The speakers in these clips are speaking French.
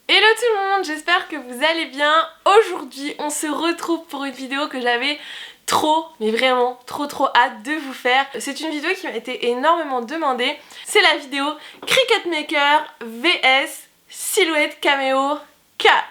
Hello tout le monde, j'espère que vous allez bien. Aujourd'hui, on se retrouve pour une vidéo que j'avais mais vraiment trop hâte de vous faire. C'est une vidéo qui m'a été énormément demandée. C'est la vidéo Cricut Maker vs Silhouette Cameo 4.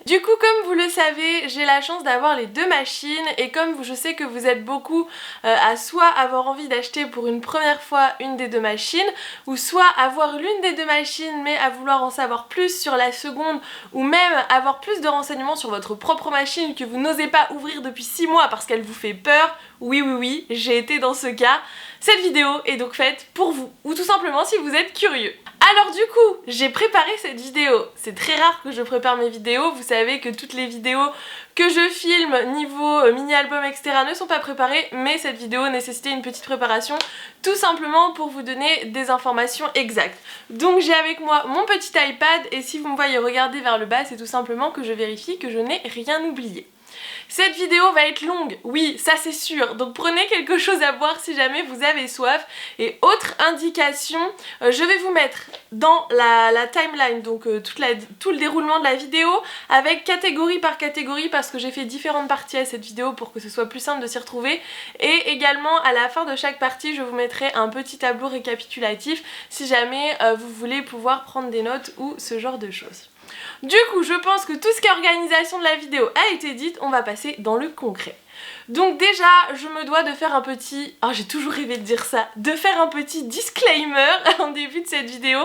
Du coup, comme vous le savez, j'ai la chance d'avoir les deux machines et comme je sais que vous êtes beaucoup à soit avoir envie d'acheter pour une première fois une des deux machines ou soit avoir l'une des deux machines mais à vouloir en savoir plus sur la seconde ou même avoir plus de renseignements sur votre propre machine que vous n'osez pas ouvrir depuis 6 mois parce qu'elle vous fait peur, oui, j'ai été dans ce cas. Cette vidéo est donc faite pour vous ou tout simplement si vous êtes curieux. Alors du coup, j'ai préparé cette vidéo. C'est très rare que je prépare mes vidéos. Vous savez que toutes les vidéos que je filme niveau mini-album etc. ne sont pas préparées, mais cette vidéo nécessitait une petite préparation tout simplement pour vous donner des informations exactes. Donc j'ai avec moi mon petit iPad et si vous me voyez regarder vers le bas, c'est tout simplement que je vérifie que je n'ai rien oublié. Cette vidéo va être longue, oui, ça c'est sûr, donc prenez quelque chose à boire si jamais vous avez soif. Et autre indication, je vais vous mettre dans la timeline, donc tout le déroulement de la vidéo, avec catégorie par catégorie, parce que j'ai fait différentes parties à cette vidéo pour que ce soit plus simple de s'y retrouver. Et également, à la fin de chaque partie, je vous mettrai un petit tableau récapitulatif, si jamais vous voulez pouvoir prendre des notes ou ce genre de choses. Du coup, je pense que tout ce qui est organisation de la vidéo a été dit, on va passer dans le concret. Donc déjà, je me dois de faire un petit... Oh, j'ai toujours rêvé de dire ça, de faire un petit disclaimer en début de cette vidéo.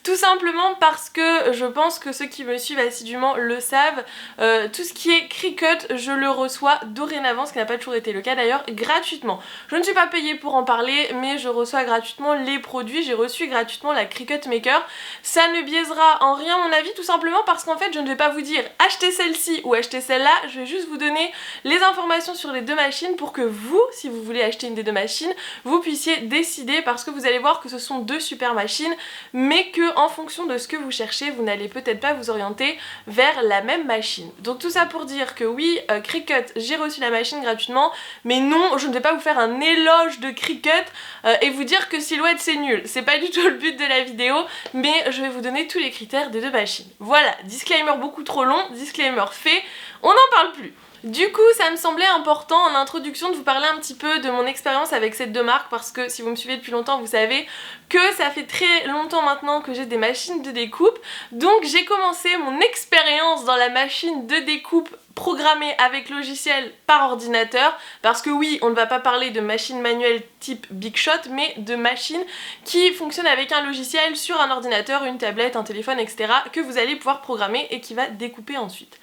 Tout simplement parce que je pense que ceux qui me suivent assidûment le savent, tout ce qui est Cricut, je le reçois dorénavant, ce qui n'a pas toujours été le cas d'ailleurs, gratuitement. Je ne suis pas payée pour en parler, mais je reçois gratuitement les produits, j'ai reçu gratuitement la Cricut Maker. Ça ne biaisera en rien mon avis, tout simplement parce qu'en fait je ne vais pas vous dire achetez celle-ci ou achetez celle-là, je vais juste vous donner les informations sur les deux machines pour que vous, si vous voulez acheter une des deux machines, vous puissiez décider parce que vous allez voir que ce sont deux super machines, mais que en fonction de ce que vous cherchez, vous n'allez peut-être pas vous orienter vers la même machine. Donc tout ça pour dire que oui, Cricut, j'ai reçu la machine gratuitement, mais non, je ne vais pas vous faire un éloge de Cricut et vous dire que Silhouette c'est nul. C'est pas du tout le but de la vidéo, mais je vais vous donner tous les critères des deux machines. Voilà, disclaimer beaucoup trop long, disclaimer fait, on n'en parle plus. Du coup, ça me semblait important en introduction de vous parler un petit peu de mon expérience avec ces deux marques parce que si vous me suivez depuis longtemps, vous savez que ça fait très longtemps maintenant que j'ai des machines de découpe. Donc j'ai commencé mon expérience dans la machine de découpe programmée avec logiciel par ordinateur parce que oui, on ne va pas parler de machine manuelle type Big Shot mais de machine qui fonctionne avec un logiciel sur un ordinateur, une tablette, un téléphone, etc. que vous allez pouvoir programmer et qui va découper ensuite.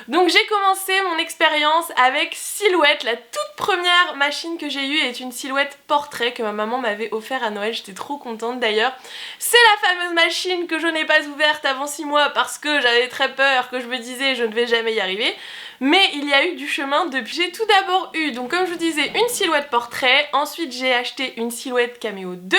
Donc j'ai commencé mon expérience avec Silhouette. La toute première machine que j'ai eue est une Silhouette portrait que ma maman m'avait offert à Noël, j'étais trop contente d'ailleurs. C'est la fameuse machine que je n'ai pas ouverte avant 6 mois parce que j'avais très peur, que je me disais je ne vais jamais y arriver. Mais il y a eu du chemin depuis. J'ai tout d'abord eu, donc comme je vous disais, une Silhouette portrait, ensuite j'ai acheté une Silhouette Cameo 2,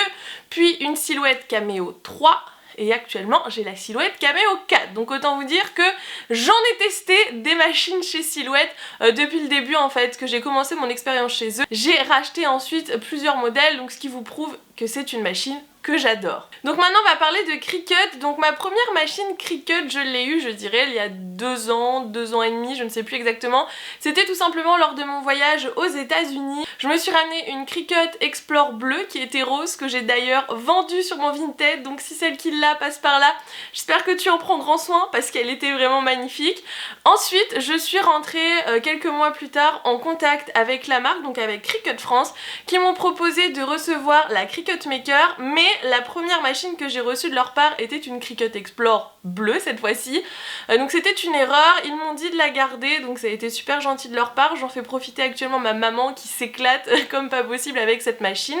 puis une Silhouette Cameo 3, et actuellement j'ai la Silhouette Cameo 4. Donc autant vous dire que j'en ai testé des machines chez Silhouette depuis le début en fait, que j'ai commencé mon expérience chez eux. J'ai racheté ensuite plusieurs modèles, donc ce qui vous prouve que c'est une machine que j'adore. Donc maintenant on va parler de Cricut. Donc ma première machine Cricut, je l'ai eue, je dirais, il y a 2 ans, 2 ans et demi, je ne sais plus exactement. C'était tout simplement lors de mon voyage aux États-Unis. Je me suis ramené une Cricut Explore bleue qui était rose, que j'ai d'ailleurs vendue sur mon Vinted. Donc si celle qui l'a passe par là, j'espère que tu en prends grand soin parce qu'elle était vraiment magnifique. Ensuite, je suis rentrée quelques mois plus tard en contact avec la marque, donc avec Cricut France, qui m'ont proposé de recevoir la Cricut Maker, mais la première machine que j'ai reçue de leur part était une Cricut Explore bleue cette fois-ci. Donc c'était une erreur, ils m'ont dit de la garder, donc ça a été super gentil de leur part. J'en fais profiter actuellement ma maman qui s'éclate comme pas possible avec cette machine.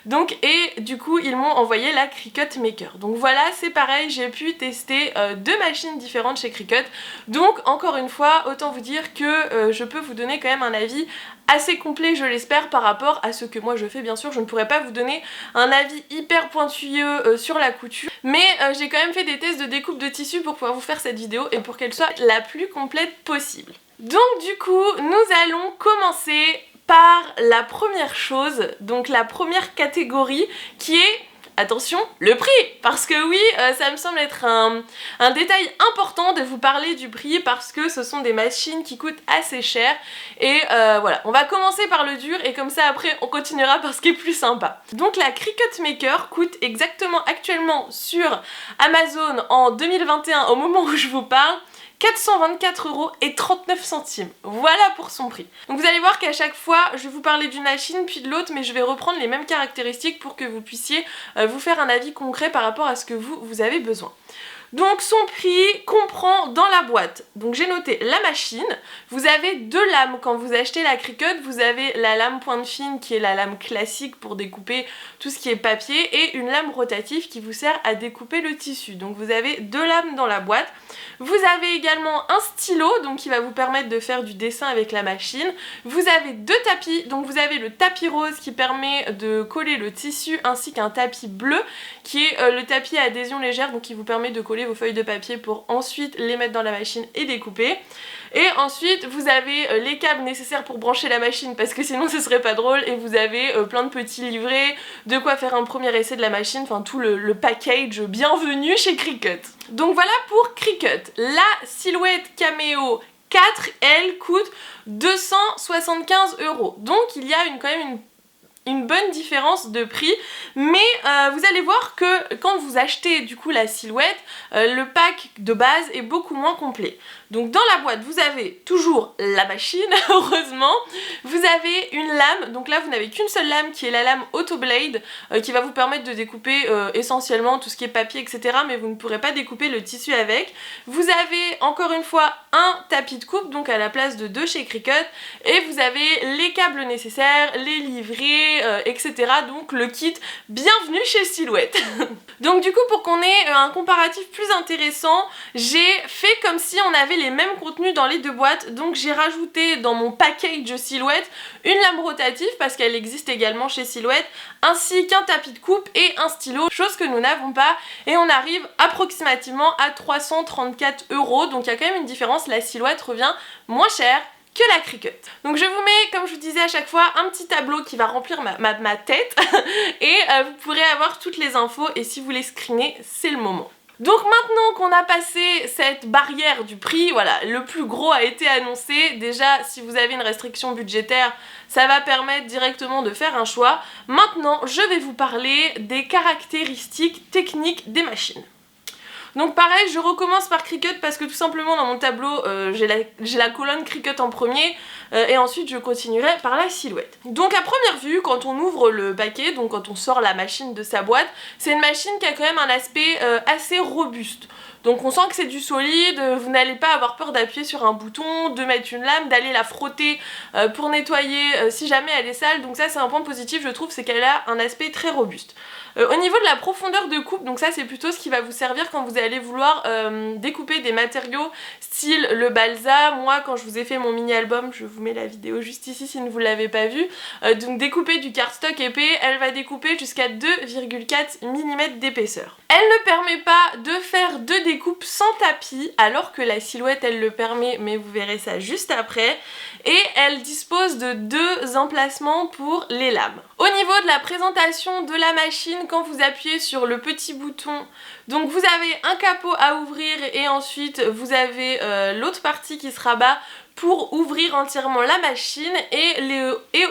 Donc et du coup ils m'ont envoyé la Cricut Maker. Donc voilà, c'est pareil, j'ai pu tester deux machines différentes chez Cricut. Donc encore une fois, autant vous dire que je peux vous donner quand même un avis assez complet, je l'espère, par rapport à ce que moi je fais. Bien sûr, je ne pourrais pas vous donner un avis hyper pointilleux sur la couture, mais j'ai quand même fait des tests de découpe de tissu pour pouvoir vous faire cette vidéo et pour qu'elle soit la plus complète possible. Donc du coup, nous allons commencer par la première chose, donc la première catégorie qui est attention, le prix, parce que oui, ça me semble être un détail important de vous parler du prix parce que ce sont des machines qui coûtent assez cher et voilà, on va commencer par le dur et comme ça après on continuera par ce qui est plus sympa. Donc la Cricut Maker coûte exactement actuellement sur Amazon en 2021 au moment où je vous parle 424,39 €. Voilà pour son prix. Donc vous allez voir qu'à chaque fois, je vais vous parler d'une machine puis de l'autre, mais je vais reprendre les mêmes caractéristiques pour que vous puissiez vous faire un avis concret par rapport à ce que vous avez besoin. Donc son prix comprend dans la boîte, donc j'ai noté la machine, vous avez deux lames quand vous achetez la Cricut, vous avez la lame pointe fine qui est la lame classique pour découper tout ce qui est papier et une lame rotative qui vous sert à découper le tissu. Donc vous avez deux lames dans la boîte. Vous avez également un stylo donc qui va vous permettre de faire du dessin avec la machine. Vous avez deux tapis, donc vous avez le tapis rose qui permet de coller le tissu ainsi qu'un tapis bleu qui est le tapis à adhésion légère donc qui vous permet de coller vos feuilles de papier pour ensuite les mettre dans la machine et découper. Et ensuite vous avez les câbles nécessaires pour brancher la machine parce que sinon ce serait pas drôle et vous avez plein de petits livrets, de quoi faire un premier essai de la machine, enfin tout le package bienvenue chez Cricut. Donc voilà pour Cricut. La silhouette Cameo 4, elle coûte 275 €. Donc il y a quand même une bonne différence de prix, mais vous allez voir que quand vous achetez du coup la silhouette, le pack de base est beaucoup moins complet. Donc dans la boîte vous avez toujours la machine, heureusement, vous avez une lame, donc là vous n'avez qu'une seule lame qui est la lame Autoblade qui va vous permettre de découper essentiellement tout ce qui est papier etc, mais vous ne pourrez pas découper le tissu avec. Vous avez encore une fois un tapis de coupe, donc à la place de deux chez Cricut, et vous avez les câbles nécessaires, les livrets, etc. Donc le kit bienvenue chez Silhouette. Donc du coup pour qu'on ait un comparatif plus intéressant, j'ai fait comme si on avait les mêmes contenus dans les deux boîtes, donc j'ai rajouté dans mon package Silhouette une lame rotative parce qu'elle existe également chez Silhouette, ainsi qu'un tapis de coupe et un stylo, chose que nous n'avons pas, et on arrive approximativement à 334 €, donc il y a quand même une différence, la Silhouette revient moins cher que la Cricut. Donc je vous mets, comme je vous disais à chaque fois, un petit tableau qui va remplir ma tête et vous pourrez avoir toutes les infos et si vous les screenez, c'est le moment. Donc maintenant qu'on a passé cette barrière du prix, voilà, le plus gros a été annoncé. Déjà, si vous avez une restriction budgétaire, ça va permettre directement de faire un choix. Maintenant, je vais vous parler des caractéristiques techniques des machines. Donc pareil, je recommence par Cricut parce que tout simplement dans mon tableau, j'ai la colonne Cricut en premier et ensuite je continuerai par la Silhouette. Donc à première vue, quand on ouvre le paquet, donc quand on sort la machine de sa boîte, c'est une machine qui a quand même un aspect assez robuste. Donc on sent que c'est du solide, vous n'allez pas avoir peur d'appuyer sur un bouton, de mettre une lame, d'aller la frotter pour nettoyer si jamais elle est sale. Donc ça c'est un point positif je trouve, c'est qu'elle a un aspect très robuste. Au niveau de la profondeur de coupe, donc ça c'est plutôt ce qui va vous servir quand vous allez vouloir découper des matériaux style le balsa. Moi quand je vous ai fait mon mini album, je vous mets la vidéo juste ici si vous ne l'avez pas vu, donc découper du cardstock épais, elle va découper jusqu'à 2,4 mm d'épaisseur. Elle ne permet pas de faire deux découpes sans tapis alors que la Silhouette elle le permet, mais vous verrez ça juste après, et elle dispose de deux emplacements pour les lames. Au niveau de la présentation de la machine, quand vous appuyez sur le petit bouton, donc vous avez un capot à ouvrir et ensuite vous avez l'autre partie qui se rabat pour ouvrir entièrement la machine, et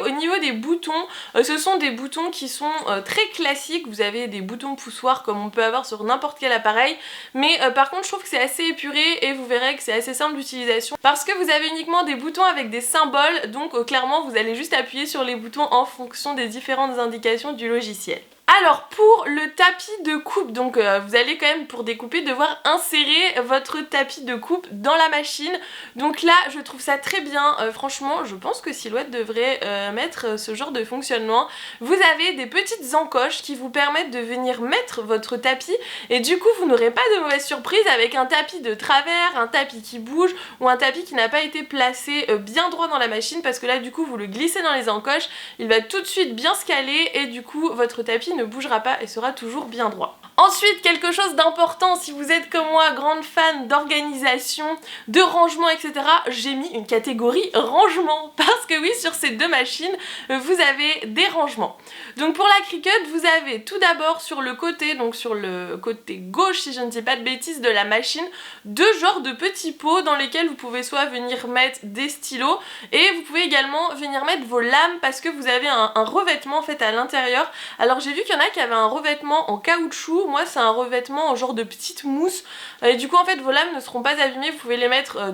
au niveau des boutons, ce sont des boutons qui sont très classiques. Vous avez des boutons poussoirs comme on peut avoir sur n'importe quel appareil, mais par contre je trouve que c'est assez épuré et vous verrez que c'est assez simple d'utilisation parce que vous avez uniquement des boutons avec des symboles, donc clairement vous allez juste appuyer sur les boutons en fonction des différentes indications du logiciel. Alors pour le tapis de coupe, donc vous allez quand même pour découper devoir insérer votre tapis de coupe dans la machine. Donc là je trouve ça très bien, franchement je pense que Silhouette devrait mettre ce genre de fonctionnement. Vous avez des petites encoches qui vous permettent de venir mettre votre tapis et du coup vous n'aurez pas de mauvaise surprise avec un tapis de travers, un tapis qui bouge ou un tapis qui n'a pas été placé bien droit dans la machine, parce que là du coup vous le glissez dans les encoches, il va tout de suite bien se caler et du coup votre tapis ne ne bougera pas et sera toujours bien droit. Ensuite, quelque chose d'important, si vous êtes comme moi grande fan d'organisation, de rangement, etc., j'ai mis une catégorie rangement parce que oui, sur ces deux machines, vous avez des rangements. Donc pour la Cricut, vous avez tout d'abord sur le côté, donc sur le côté gauche, si je ne dis pas de bêtises, de la machine, deux genres de petits pots dans lesquels vous pouvez soit venir mettre des stylos et vous pouvez également venir mettre vos lames parce que vous avez un revêtement en fait à l'intérieur. Alors j'ai vu qu'il y en a qui avaient un revêtement en caoutchouc. Moi c'est un revêtement en genre de petite mousse et du coup en fait vos lames ne seront pas abîmées, vous pouvez les mettre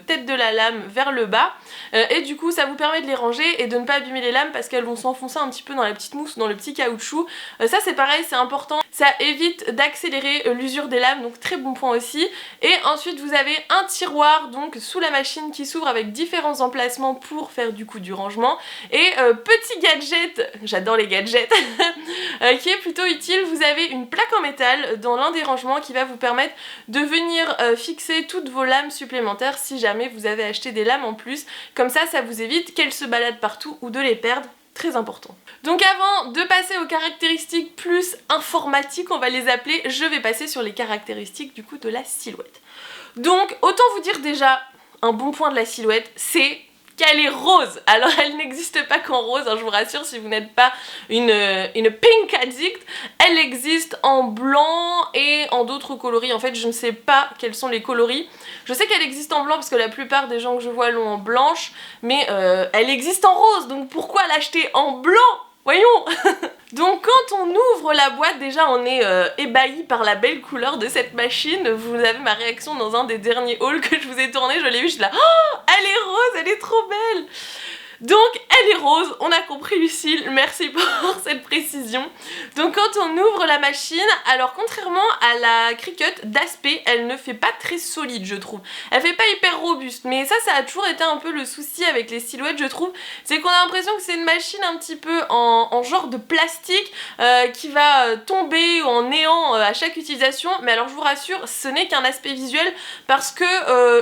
tête de la lame vers le bas et du coup ça vous permet de les ranger et de ne pas abîmer les lames parce qu'elles vont s'enfoncer un petit peu dans la petite mousse, dans le petit caoutchouc. Ça c'est pareil, c'est important, ça évite d'accélérer l'usure des lames, donc très bon point aussi. Et ensuite vous avez un tiroir donc sous la machine qui s'ouvre avec différents emplacements pour faire du coup du rangement et petit gadget, j'adore les gadgets qui est plutôt utile, vous avez une plaque en métal dans l'un des rangements qui va vous permettre de venir fixer toutes vos lames supplémentaires si jamais vous avez acheté des lames en plus, comme ça vous évite qu'elles se baladent partout ou de les perdre, très important. Donc avant de passer aux caractéristiques plus informatiques, on va les appeler, je vais passer sur les caractéristiques du coup de la silhouette. Donc autant vous dire déjà, un bon point de la silhouette, c'est qu'elle est rose. Alors elle n'existe pas qu'en rose, hein, je vous rassure si vous n'êtes pas une pink addict, elle existe en blanc et en d'autres coloris. En fait je ne sais pas quels sont les coloris. Je sais qu'elle existe en blanc parce que la plupart des gens que je vois l'ont en blanche, mais elle existe en rose, donc pourquoi l'acheter en blanc? Voyons. Donc quand on ouvre la boîte, déjà on est ébahi par la belle couleur de cette machine. Vous avez ma réaction dans un des derniers hauls que je vous ai tourné, je l'ai vu, je suis là, oh, elle est rose, elle est trop belle. Donc elle est rose, on a compris Lucille, merci pour cette précision. Donc quand on ouvre la machine, alors contrairement à la Cricut d'aspect, elle ne fait pas très solide je trouve. Elle fait pas hyper robuste, mais ça a toujours été un peu le souci avec les silhouettes je trouve. C'est qu'on a l'impression que c'est une machine un petit peu en genre de plastique qui va tomber en néant à chaque utilisation. Mais alors je vous rassure, ce n'est qu'un aspect visuel parce que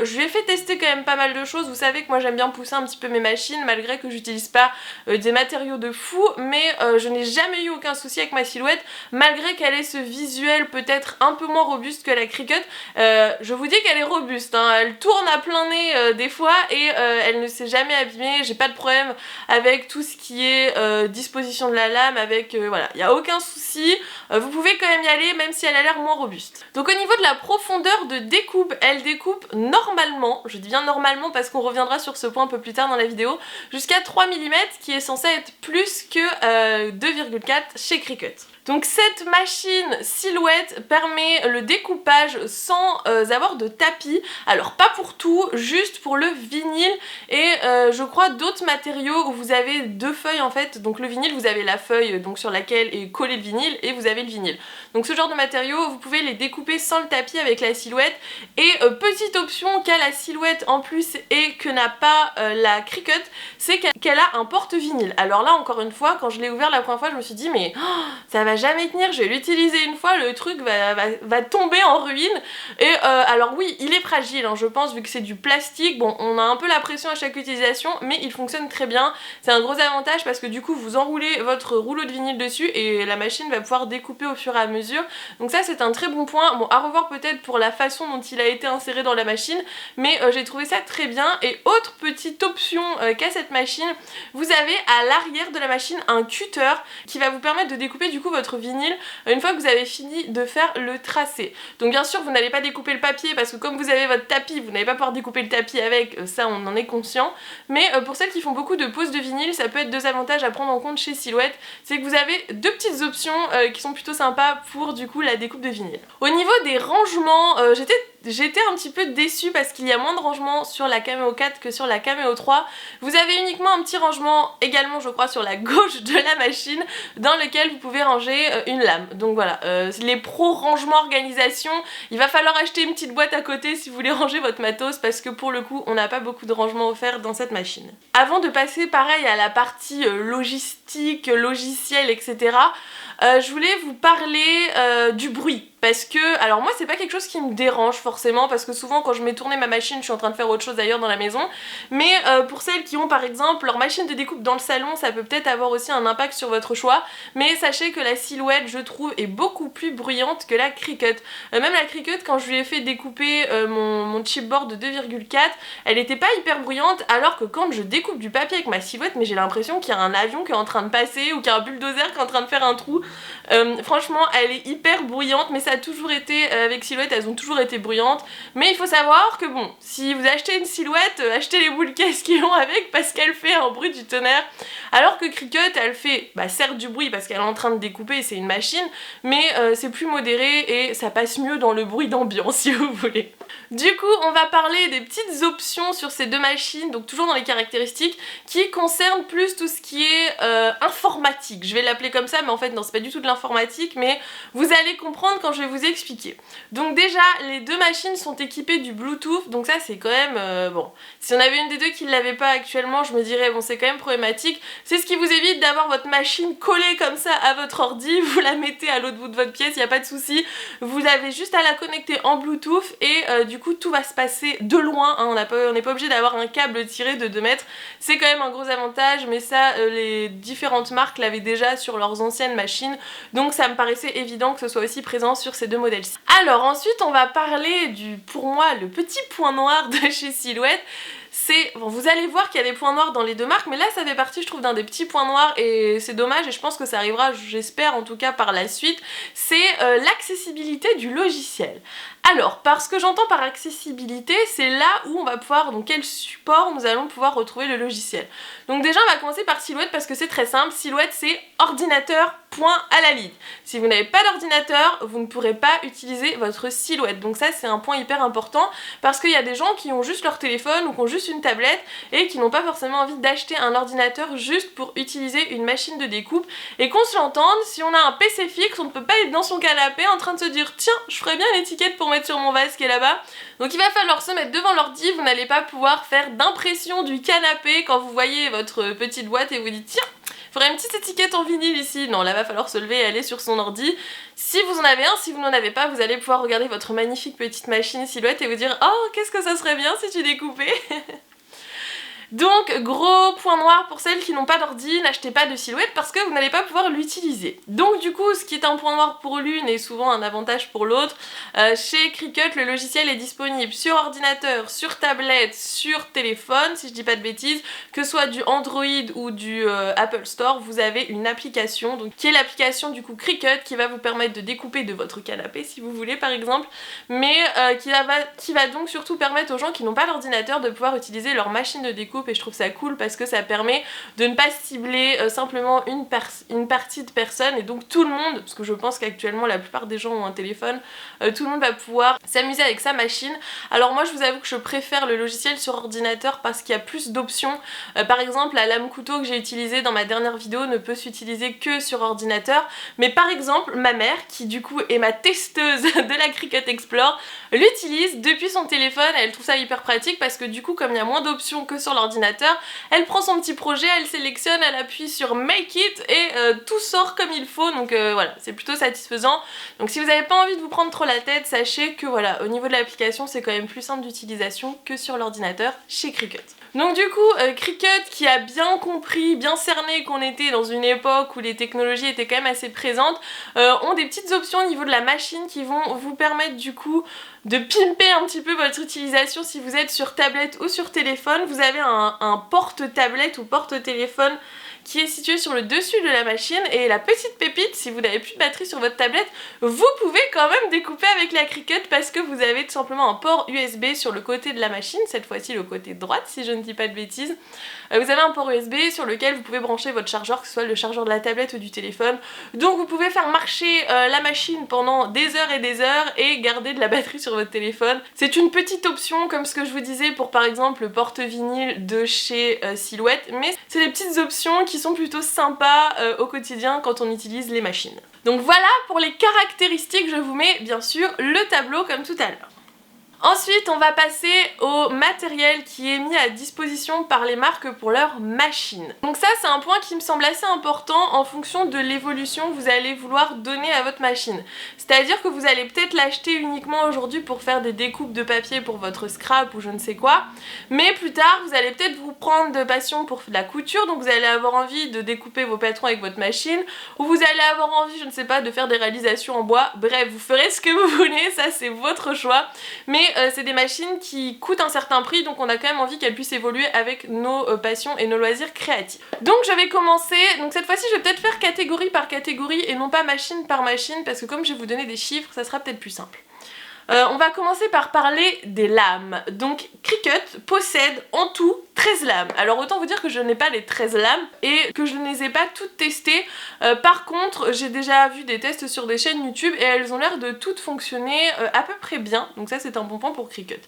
je lui ai fait tester quand même pas mal de choses. Vous savez que moi j'aime bien pousser un petit peu mes machines malgré que j'utilise pas des matériaux de fou, mais je n'ai jamais eu aucun souci avec ma silhouette malgré qu'elle ait ce visuel peut-être un peu moins robuste que la Cricut. Je vous dis qu'elle est robuste, hein. Elle tourne à plein nez des fois et elle ne s'est jamais abîmée, j'ai pas de problème avec tout ce qui est disposition de la lame, avec voilà, il n'y a aucun souci, vous pouvez quand même y aller même si elle a l'air moins robuste. Donc au niveau de la profondeur de découpe, elle découpe normalement, je dis bien normalement parce qu'on reviendra sur ce point un peu plus tard dans la vidéo, jusqu'à 3 mm qui est censé être plus que 2,4 chez Cricut. Donc cette machine silhouette permet le découpage sans avoir de tapis, alors pas pour tout, juste pour le vinyle et je crois d'autres matériaux où vous avez deux feuilles en fait. Donc le vinyle, vous avez la feuille donc sur laquelle est collé le vinyle et vous avez le vinyle. Donc ce genre de matériaux, vous pouvez les découper sans le tapis avec la silhouette. Et petite option qu'a la silhouette en plus et que n'a pas la Cricut, c'est qu'elle a un porte-vinyle. Alors là encore une fois, quand je l'ai ouvert la première fois, je me suis dit mais ça va jamais tenir, je vais l'utiliser une fois, le truc va tomber en ruine. Et alors oui, il est fragile hein, je pense, vu que c'est du plastique. Bon, on a un peu la pression à chaque utilisation, mais il fonctionne très bien. C'est un gros avantage parce que du coup vous enroulez votre rouleau de vinyle dessus et la machine va pouvoir découper au fur et à mesure. Donc ça c'est un très bon point. Bon, à revoir peut-être pour la façon dont il a été inséré dans la machine, mais j'ai trouvé ça très bien. Et autre petite option qu'a cette machine, vous avez à l'arrière de la machine un cutter qui va vous permettre de découper du coup votre vinyle une fois que vous avez fini de faire le tracé. Donc bien sûr vous n'allez pas découper le papier parce que comme vous avez votre tapis, vous n'allez pas pouvoir découper le tapis avec, ça on en est conscient. Mais pour celles qui font beaucoup de poses de vinyle, ça peut être deux avantages à prendre en compte chez Silhouette, c'est que vous avez deux petites options qui sont plutôt sympas pour du coup la découpe de vinyle. Au niveau des rangements, j'étais un petit peu déçue parce qu'il y a moins de rangements sur la Cameo 4 que sur la Cameo 3. Vous avez uniquement un petit rangement également je crois sur la gauche de la machine dans lequel vous pouvez ranger une lame. Donc voilà, les pros rangement organisation, il va falloir acheter une petite boîte à côté si vous voulez ranger votre matos parce que pour le coup on n'a pas beaucoup de rangements offerts dans cette machine. Avant de passer pareil à la partie logistique, logiciel, etc. je voulais vous parler du bruit. Parce que, alors moi c'est pas quelque chose qui me dérange forcément, parce que souvent quand je mets tourner ma machine, je suis en train de faire autre chose d'ailleurs dans la maison, mais pour celles qui ont par exemple leur machine de découpe dans le salon, ça peut peut-être avoir aussi un impact sur votre choix, mais sachez que la Silhouette, je trouve, est beaucoup plus bruyante que la Cricut. Même la Cricut, quand je lui ai fait découper mon chipboard de 2,4, elle était pas hyper bruyante, alors que quand je découpe du papier avec ma Silhouette, mais j'ai l'impression qu'il y a un avion qui est en train de passer, ou qu'il y a un bulldozer qui est en train de faire un trou. Franchement, elle est hyper bruyante, mais ça a toujours été, avec Silhouette, elles ont toujours été bruyantes. Mais il faut savoir que bon, si vous achetez une Silhouette, achetez les boules caisses qui vont avec, parce qu'elle fait un bruit du tonnerre. Alors que Cricut, elle fait, certes du bruit, parce qu'elle est en train de découper, c'est une machine, mais c'est plus modéré et ça passe mieux dans le bruit d'ambiance, si vous voulez. Du coup, on va parler des petites options sur ces deux machines, donc toujours dans les caractéristiques, qui concernent plus tout ce qui est informatique. Je vais l'appeler comme ça, mais en fait non, c'est pas du tout de l'informatique, mais vous allez comprendre quand je vais vous expliquer. Donc déjà, les deux machines sont équipées du Bluetooth, donc ça c'est quand même, bon, si on avait une des deux qui ne l'avait pas actuellement, je me dirais, bon c'est quand même problématique. C'est ce qui vous évite d'avoir votre machine collée comme ça à votre ordi, vous la mettez à l'autre bout de votre pièce, il n'y a pas de souci. Vous avez juste à la connecter en Bluetooth et du coup tout va se passer de loin, hein. On n'est pas obligé d'avoir un câble tiré de 2 mètres, c'est quand même un gros avantage, mais ça les différentes marques l'avaient déjà sur leurs anciennes machines, donc ça me paraissait évident que ce soit aussi présent sur ces deux modèles-ci. Alors ensuite on va parler du, pour moi, le petit point noir de chez Silhouette. C'est, bon, vous allez voir qu'il y a des points noirs dans les deux marques, mais là ça fait partie, je trouve, d'un des petits points noirs et c'est dommage, et je pense que ça arrivera, j'espère en tout cas par la suite, c'est l'accessibilité du logiciel. Alors, parce que j'entends par accessibilité, c'est là où on va pouvoir, donc quel support nous allons pouvoir retrouver le logiciel. Donc déjà on va commencer par Silhouette parce que c'est très simple. Silhouette c'est ordinateur, point à la ligne. Si vous n'avez pas d'ordinateur, vous ne pourrez pas utiliser votre Silhouette. Donc ça c'est un point hyper important parce qu'il y a des gens qui ont juste leur téléphone ou qui ont juste une tablette et qui n'ont pas forcément envie d'acheter un ordinateur juste pour utiliser une machine de découpe. Et qu'on se l'entende, si on a un PC fixe, on ne peut pas être dans son canapé en train de se dire tiens, je ferais bien l'étiquette pour mettre sur mon vase qui est là-bas. Donc il va falloir se mettre devant l'ordi, vous n'allez pas pouvoir faire d'impression du canapé quand vous voyez votre petite boîte et vous dites tiens, il faudrait une petite étiquette en vinyle ici. Non, là va falloir se lever et aller sur son ordi. Si vous en avez un, si vous n'en avez pas, vous allez pouvoir regarder votre magnifique petite machine Silhouette et vous dire oh, qu'est-ce que ça serait bien si tu découpais. Donc gros point noir pour celles qui n'ont pas d'ordi, n'achetez pas de Silhouette parce que vous n'allez pas pouvoir l'utiliser. Donc du coup ce qui est un point noir pour l'une est souvent un avantage pour l'autre. Chez Cricut le logiciel est disponible sur ordinateur, sur tablette, sur téléphone si je dis pas de bêtises, que ce soit du Android ou du Apple Store, vous avez une application donc, qui est l'application du coup Cricut qui va vous permettre de découper de votre canapé si vous voulez par exemple, mais qui va donc surtout permettre aux gens qui n'ont pas d'ordinateur de pouvoir utiliser leur machine de découpe. Et je trouve ça cool parce que ça permet de ne pas cibler simplement une partie de personnes et donc tout le monde, parce que je pense qu'actuellement la plupart des gens ont un téléphone, tout le monde va pouvoir s'amuser avec sa machine. Alors moi je vous avoue que je préfère le logiciel sur ordinateur parce qu'il y a plus d'options. Par exemple la lame couteau que j'ai utilisée dans ma dernière vidéo ne peut s'utiliser que sur ordinateur, mais par exemple ma mère qui du coup est ma testeuse de la Cricut Explore l'utilise depuis son téléphone. Elle trouve ça hyper pratique parce que du coup comme il y a moins d'options que sur l'ordinateur, elle prend son petit projet, elle sélectionne, elle appuie sur Make It et tout sort comme il faut, donc voilà, c'est plutôt satisfaisant. Donc si vous n'avez pas envie de vous prendre trop la tête, sachez que voilà, au niveau de l'application c'est quand même plus simple d'utilisation que sur l'ordinateur chez Cricut. Donc du coup, Cricut qui a bien compris, bien cerné qu'on était dans une époque où les technologies étaient quand même assez présentes, ont des petites options au niveau de la machine qui vont vous permettre du coup de pimper un petit peu votre utilisation si vous êtes sur tablette ou sur téléphone. Vous avez un porte-tablette ou porte-téléphone qui est situé sur le dessus de la machine et la petite pépite, si vous n'avez plus de batterie sur votre tablette, vous pouvez quand même découper avec la Cricut parce que vous avez tout simplement un port USB sur le côté de la machine, cette fois-ci le côté droite si je ne dis pas de bêtises. Vous avez un port USB sur lequel vous pouvez brancher votre chargeur, que ce soit le chargeur de la tablette ou du téléphone. Donc vous pouvez faire marcher la machine pendant des heures et garder de la batterie sur votre téléphone. C'est une petite option comme ce que je vous disais pour par exemple le porte-vinyle de chez Silhouette, mais c'est des petites options qui sont plutôt sympas au quotidien quand on utilise les machines. Donc voilà pour les caractéristiques, je vous mets bien sûr le tableau comme tout à l'heure. Ensuite, on va passer au matériel qui est mis à disposition par les marques pour leur machine. Donc ça, c'est un point qui me semble assez important en fonction de l'évolution que vous allez vouloir donner à votre machine. C'est-à-dire que vous allez peut-être l'acheter uniquement aujourd'hui pour faire des découpes de papier pour votre scrap ou je ne sais quoi, mais plus tard, vous allez peut-être vous prendre de passion pour la couture, donc vous allez avoir envie de découper vos patrons avec votre machine, ou vous allez avoir envie, je ne sais pas, de faire des réalisations en bois. Bref, vous ferez ce que vous voulez, ça c'est votre choix, mais c'est des machines qui coûtent un certain prix, donc on a quand même envie qu'elles puissent évoluer avec nos passions et nos loisirs créatifs. Donc je vais commencer, donc cette fois-ci je vais peut-être faire catégorie par catégorie et non pas machine par machine, parce que comme je vais vous donner des chiffres, ça sera peut-être plus simple. On va commencer par parler des lames. Donc Cricut possède en tout 13 lames. Alors autant vous dire que je n'ai pas les 13 lames et que je ne les ai pas toutes testées. Par contre, j'ai déjà vu des tests sur des chaînes YouTube et elles ont l'air de toutes fonctionner à peu près bien. Donc ça c'est un bon point pour Cricut.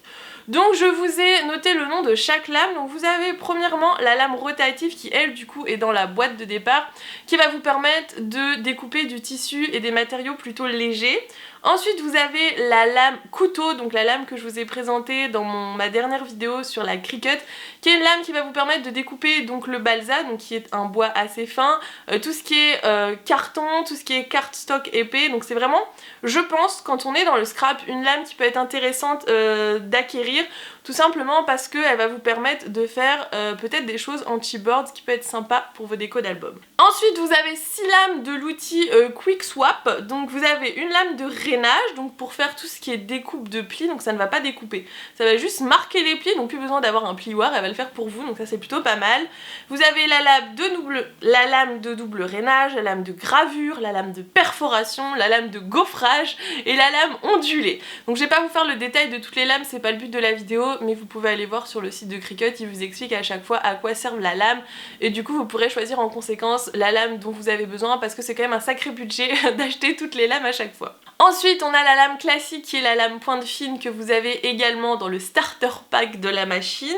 Donc je vous ai noté le nom de chaque lame. Donc vous avez premièrement la lame rotative qui elle du coup est dans la boîte de départ, qui va vous permettre de découper du tissu et des matériaux plutôt légers. Ensuite vous avez la lame couteau, donc la lame que je vous ai présentée dans ma dernière vidéo sur la Cricut, qui est une lame qui va vous permettre de découper donc le balsa, donc qui est un bois assez fin, tout ce qui est carton, tout ce qui est cardstock épais, donc c'est vraiment, je pense, quand on est dans le scrap, une lame qui peut être intéressante d'acquérir, tout simplement parce qu'elle va vous permettre de faire peut-être des choses anti-board, ce qui peut être sympa pour vos décos d'album. Ensuite vous avez 6 lames de l'outil Quick Swap, donc vous avez une lame de rainage, donc pour faire tout ce qui est découpe de plis, donc ça ne va pas découper, ça va juste marquer les plis, donc plus besoin d'avoir un plioir, elle va le faire pour vous, donc ça c'est plutôt pas mal. Vous avez la lame de double rainage, la lame de gravure, la lame de perforation, la lame de gaufrage et la lame ondulée. Donc je vais pas vous faire le détail de toutes les lames, c'est pas le but de la vidéo, mais vous pouvez aller voir sur le site de Cricut, il vous explique à chaque fois à quoi servent la lame et du coup vous pourrez choisir en conséquence la lame dont vous avez besoin parce que c'est quand même un sacré budget d'acheter toutes les lames à chaque fois. Ensuite on a la lame classique qui est la lame pointe fine que vous avez également dans le starter pack de la machine.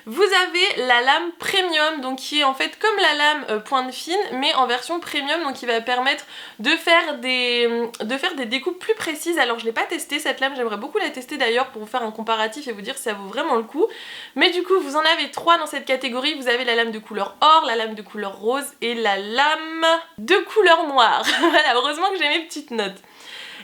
Vous avez la lame premium, donc qui est en fait comme la lame pointe fine mais en version premium, donc qui va permettre de faire des découpes plus précises. Alors je l'ai pas testé cette lame, j'aimerais beaucoup la tester d'ailleurs pour vous faire un comparatif et vous dire si ça vaut vraiment le coup. Mais du coup vous en avez 3 dans cette catégorie, vous avez la lame de couleur or, la lame de couleur rose et la lame de couleur noire. Voilà, heureusement que j'ai mes petites notes.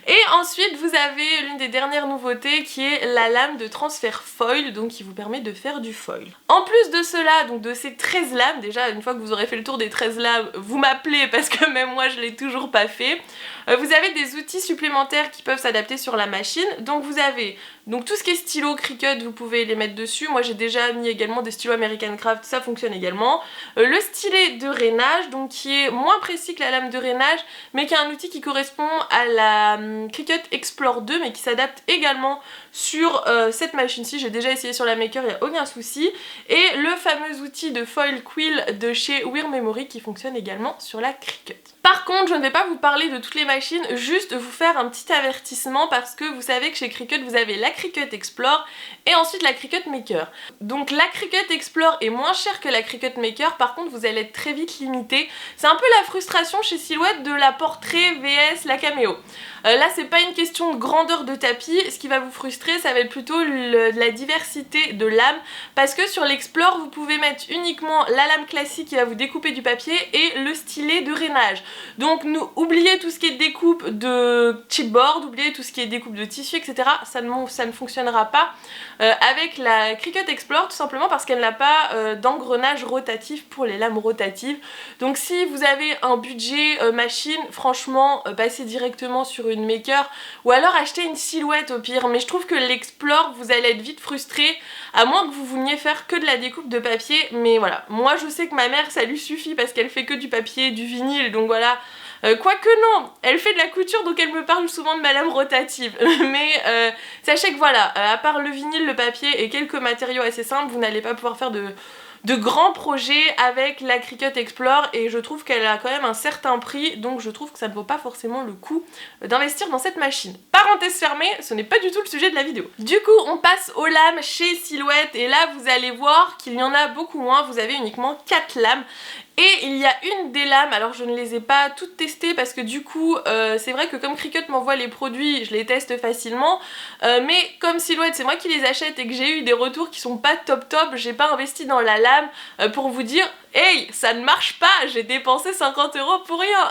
Et ensuite vous avez l'une des dernières nouveautés qui est la lame de transfert foil, donc qui vous permet de faire du foil. En plus de cela, donc de ces 13 lames, déjà une fois que vous aurez fait le tour des 13 lames, vous m'appelez parce que même moi je l'ai toujours pas fait. Vous avez des outils supplémentaires qui peuvent s'adapter sur la machine, donc vous avez donc tout ce qui est stylo Cricut, vous pouvez les mettre dessus. Moi j'ai déjà mis également des stylos American Craft, ça fonctionne également. Le stylet de rainage, donc qui est moins précis que la lame de rainage, mais qui est un outil qui correspond à la Cricut Explore 2, mais qui s'adapte également sur cette machine-ci. J'ai déjà essayé sur la Maker, il n'y a aucun souci. Et le fameux outil de foil quill de chez Weir Memory qui fonctionne également sur la Cricut. Par contre, je ne vais pas vous parler de toutes les machines, juste vous faire un petit avertissement parce que vous savez que chez Cricut vous avez la Cricut Explore et ensuite la Cricut Maker. Donc la Cricut Explore est moins chère que la Cricut Maker, par contre vous allez être très vite limité. C'est un peu la frustration chez Silhouette de la Portrait vs la Cameo. Là c'est pas une question de grandeur de tapis, ce qui va vous frustrer ça va être plutôt la diversité de lames, parce que sur l'Explore vous pouvez mettre uniquement la lame classique qui va vous découper du papier et le stylet de rainage. Donc oubliez tout ce qui est découpe de chipboard, oubliez tout ce qui est découpe de tissu, etc. Ça ne fonctionnera pas avec la Cricut Explore, tout simplement parce qu'elle n'a pas d'engrenage rotatif pour les lames rotatives. Donc si vous avez un budget machine, franchement passez directement sur une Maker ou alors achetez une Silhouette au pire. Mais je trouve que l'Explore vous allez être vite frustré, à moins que vous vouliez faire que de la découpe de papier. Mais voilà, moi je sais que ma mère ça lui suffit parce qu'elle fait que du papier, du vinyle, donc voilà. Quoique non, elle fait de la couture donc elle me parle souvent de ma lame rotative. Mais sachez que voilà, à part le vinyle, le papier et quelques matériaux assez simples, vous n'allez pas pouvoir faire de de grands projets avec la Cricut Explore et je trouve qu'elle a quand même un certain prix, donc je trouve que ça ne vaut pas forcément le coup d'investir dans cette machine. Parenthèse fermée, ce n'est pas du tout le sujet de la vidéo. Du coup, on passe aux lames chez Silhouette et là vous allez voir qu'il y en a beaucoup moins, vous avez uniquement 4 lames. Et il y a une des lames, alors je ne les ai pas toutes testées parce que du coup c'est vrai que comme Cricut m'envoie les produits, je les teste facilement, mais comme Silhouette c'est moi qui les achète et que j'ai eu des retours qui sont pas top, j'ai pas investi dans la lame pour vous dire hey, ça ne marche pas, j'ai dépensé 50 € pour rien.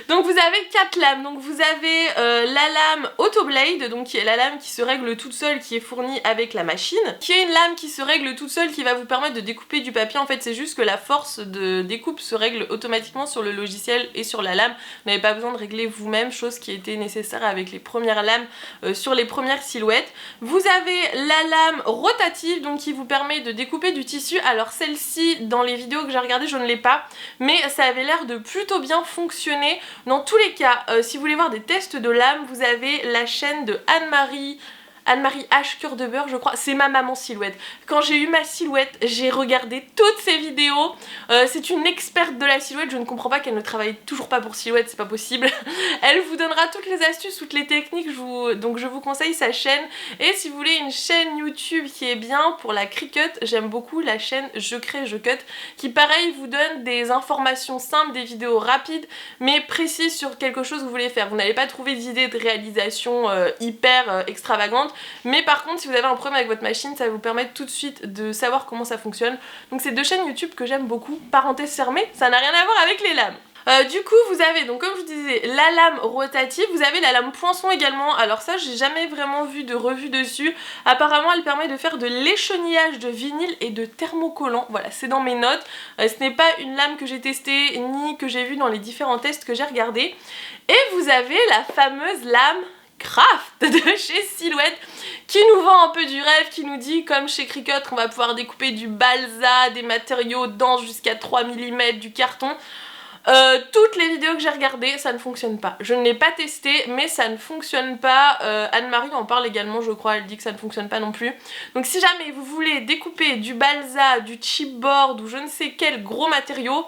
Donc vous avez 4 lames, donc vous avez la lame Autoblade, donc qui est la lame qui se règle toute seule, qui est fournie avec la machine, qui est une lame qui se règle toute seule, qui va vous permettre de découper du papier. En fait c'est juste que la force de découpe se règle automatiquement sur le logiciel et sur la lame, vous n'avez pas besoin de régler vous-même, chose qui était nécessaire avec les premières lames sur les premières Silhouettes. Vous avez la lame rotative, donc qui vous permet de découper du tissu. Alors celle-ci, dans les vidéos que j'ai regardées, je ne l'ai pas, mais ça avait l'air de plutôt bien fonctionner. Dans tous les cas, si vous voulez voir des tests de lames, vous avez la chaîne de Anne-Marie H. Cœur de Beurre, je crois, c'est ma maman Silhouette. Quand j'ai eu ma Silhouette, j'ai regardé toutes ses vidéos. C'est une experte de la Silhouette, je ne comprends pas qu'elle ne travaille toujours pas pour Silhouette, c'est pas possible. Elle vous donnera toutes les astuces, toutes les techniques, donc je vous conseille sa chaîne. Et si vous voulez une chaîne YouTube qui est bien pour la Cricut, j'aime beaucoup la chaîne Je crée, je cut, qui pareil vous donne des informations simples, des vidéos rapides, mais précises sur quelque chose que vous voulez faire. Vous n'allez pas trouver d'idées de réalisation hyper extravagantes. Mais par contre si vous avez un problème avec votre machine, ça va vous permettre tout de suite de savoir comment ça fonctionne. Donc c'est deux chaînes YouTube que j'aime beaucoup. Parenthèse fermée, ça n'a rien à voir avec les lames. Du coup vous avez donc comme je vous disais la lame rotative, vous avez la lame poinçon également. Alors ça j'ai jamais vraiment vu de revue dessus. Apparemment elle permet de faire de l'échantillonnage de vinyle et de thermocollant. Voilà, c'est dans mes notes. Ce n'est pas une lame que j'ai testée ni que j'ai vue dans les différents tests que j'ai regardés. Et vous avez la fameuse lame Craft de chez Silhouette qui nous vend un peu du rêve, qui nous dit comme chez Cricut qu'on va pouvoir découper du balsa, des matériaux denses jusqu'à 3 mm, du carton. Toutes les vidéos que j'ai regardées, ça ne fonctionne pas. Je ne l'ai pas testé, mais ça ne fonctionne pas. Anne-Marie en parle également, je crois, elle dit que ça ne fonctionne pas non plus. Donc si jamais vous voulez découper du balsa, du chipboard ou je ne sais quel gros matériau,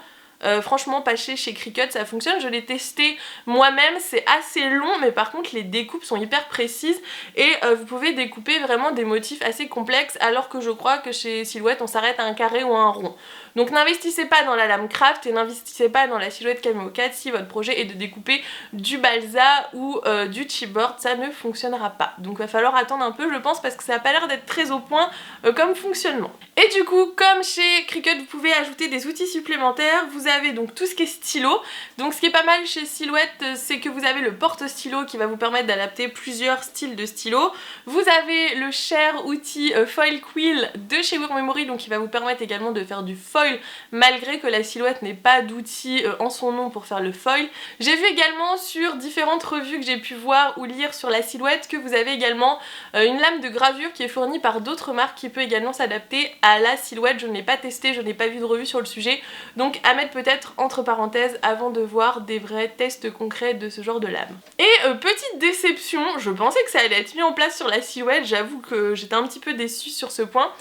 franchement pas chez Cricut ça fonctionne, je l'ai testé moi-même, c'est assez long mais par contre les découpes sont hyper précises et vous pouvez découper vraiment des motifs assez complexes alors que je crois que chez Silhouette on s'arrête à un carré ou à un rond. Donc n'investissez pas dans la lame Craft et n'investissez pas dans la Silhouette Cameo 4 si votre projet est de découper du balsa ou du chipboard, ça ne fonctionnera pas. Donc il va falloir attendre un peu je pense parce que ça n'a pas l'air d'être très au point comme fonctionnement. Et du coup comme chez Cricut vous pouvez ajouter des outils supplémentaires, vous avez donc tout ce qui est stylo. Donc ce qui est pas mal chez Silhouette c'est que vous avez le porte-stylo qui va vous permettre d'adapter plusieurs styles de stylo. Vous avez le cher outil Foil Quill de chez Wear Memory donc qui va vous permettre également de faire du foil malgré que la Silhouette n'ait pas d'outil en son nom pour faire le foil. J'ai vu également sur différentes revues que j'ai pu voir ou lire sur la Silhouette que vous avez également une lame de gravure qui est fournie par d'autres marques qui peut également s'adapter à la Silhouette. Je ne l'ai pas testé, je n'ai pas vu de revue sur le sujet donc à mettre peut-être entre parenthèses avant de voir des vrais tests concrets de ce genre de lame. Et petite déception, je pensais que ça allait être mis en place sur la Silhouette, j'avoue que j'étais un petit peu déçue sur ce point.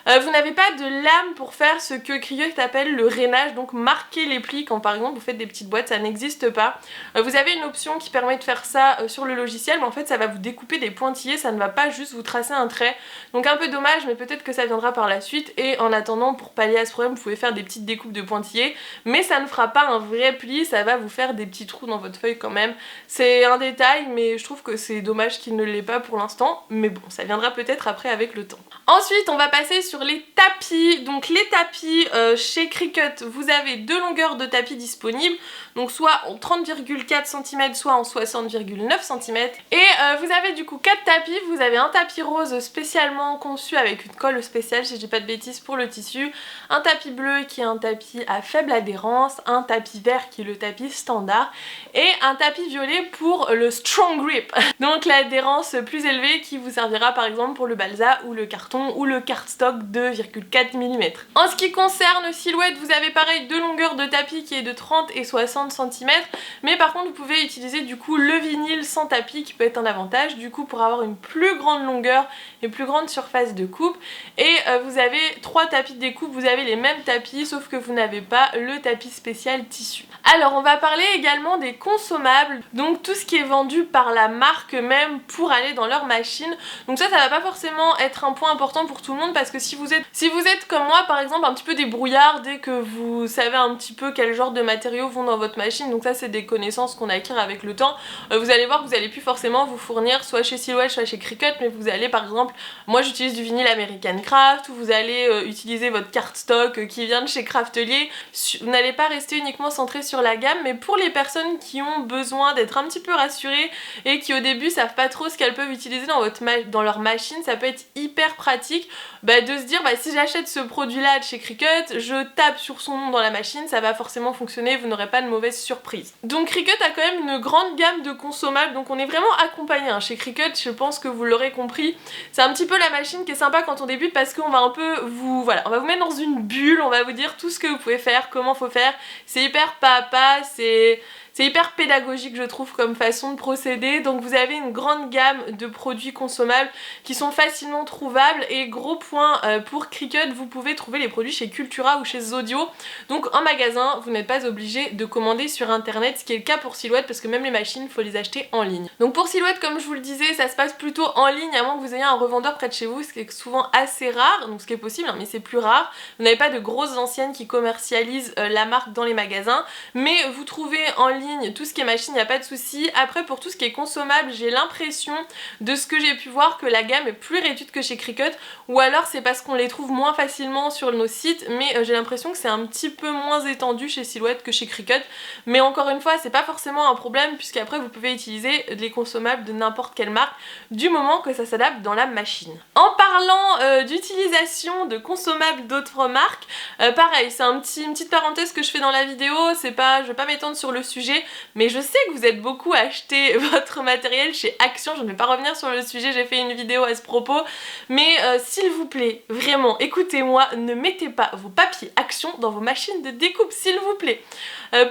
Vous n'avez pas de lame pour faire ce que Cricut appelle le rainage, donc marquer les plis quand par exemple vous faites des petites boîtes, ça n'existe pas. Vous avez une option qui permet de faire ça sur le logiciel, mais en fait ça va vous découper des pointillés, ça ne va pas juste vous tracer un trait. Donc un peu dommage, mais peut-être que ça viendra par la suite. Et en attendant, pour pallier à ce problème, vous pouvez faire des petites découpes de pointillés, mais ça ne fera pas un vrai pli, ça va vous faire des petits trous dans votre feuille quand même. C'est un détail, mais je trouve que c'est dommage qu'il ne l'ait pas pour l'instant, mais bon, ça viendra peut-être après avec le temps. Ensuite, on va passer sur les tapis. Donc les tapis chez Cricut, vous avez deux longueurs de tapis disponibles, donc soit en 30,4 cm, soit en 60,9 cm. Et vous avez du coup 4 tapis. Vous avez un tapis rose spécialement conçu avec une colle spéciale, si je dis pas de bêtises, pour le tissu, un tapis bleu qui est un tapis à faible adhérence, un tapis vert qui est le tapis standard, et un tapis violet pour le strong grip, donc l'adhérence plus élevée qui vous servira par exemple pour le balsa ou le carton. carton ou le cardstock 2,4 mm. En ce qui concerne Silhouette, vous avez pareil deux longueurs de tapis qui est de 30 et 60 cm, mais par contre vous pouvez utiliser du coup le vinyle sans tapis qui peut être un avantage du coup pour avoir une plus grande longueur et plus grande surface de coupe. Et vous avez 3 tapis de découpe, vous avez les mêmes tapis sauf que vous n'avez pas le tapis spécial tissu. Alors on va parler également des consommables, donc tout ce qui est vendu par la marque même pour aller dans leur machine. Donc ça va pas forcément être un point important pour tout le monde parce que si vous êtes comme moi par exemple un petit peu débrouillard dès que vous savez un petit peu quel genre de matériaux vont dans votre machine, donc ça c'est des connaissances qu'on acquiert avec le temps, vous allez voir que vous allez plus forcément vous fournir soit chez Silhouette soit chez Cricut, mais vous allez par exemple, moi j'utilise du vinyle American Craft, ou vous allez utiliser votre cardstock qui vient de chez Craftelier. Vous n'allez pas rester uniquement centré sur la gamme, mais pour les personnes qui ont besoin d'être un petit peu rassurées et qui au début savent pas trop ce qu'elles peuvent utiliser dans leur machine, ça peut être hyper pratique de se dire si j'achète ce produit là de chez Cricut, je tape sur son nom dans la machine, ça va forcément fonctionner, vous n'aurez pas de mauvaise surprise. Donc Cricut a quand même une grande gamme de consommables, donc on est vraiment accompagné chez Cricut, je pense que vous l'aurez compris. C'est un petit peu la machine qui est sympa quand on débute parce qu'on va un peu on va vous mettre dans une bulle, on va vous dire tout ce que vous pouvez faire, comment faut faire, c'est hyper pas à pas, c'est hyper pédagogique je trouve comme façon de procéder. Donc vous avez une grande gamme de produits consommables qui sont facilement trouvables, et gros point pour Cricut, vous pouvez trouver les produits chez Cultura ou chez Zodio, donc en magasin vous n'êtes pas obligé de commander sur internet, ce qui est le cas pour Silhouette parce que même les machines il faut les acheter en ligne. Donc pour Silhouette, comme je vous le disais, ça se passe plutôt en ligne à moins que vous ayez un revendeur près de chez vous, ce qui est souvent assez rare, donc ce qui est possible mais c'est plus rare. Vous n'avez pas de grosses anciennes qui commercialisent la marque dans les magasins, mais vous trouvez en ligne tout ce qui est machine, il n'y a pas de souci. Après pour tout ce qui est consommable, j'ai l'impression de ce que j'ai pu voir que la gamme est plus réduite que chez Cricut, ou alors c'est parce qu'on les trouve moins facilement sur nos sites, mais j'ai l'impression que c'est un petit peu moins étendu chez Silhouette que chez Cricut. Mais encore une fois c'est pas forcément un problème puisqu'après vous pouvez utiliser les consommables de n'importe quelle marque du moment que ça s'adapte dans la machine. En parlant d'utilisation de consommables d'autres marques, pareil c'est une petite parenthèse que je fais dans la vidéo, je vais pas m'étendre sur le sujet, mais je sais que vous êtes beaucoup à acheter votre matériel chez Action, je ne vais pas revenir sur le sujet, j'ai fait une vidéo à ce propos, mais s'il vous plaît, vraiment, écoutez-moi, ne mettez pas vos papiers Action dans vos machines de découpe, s'il vous plaît.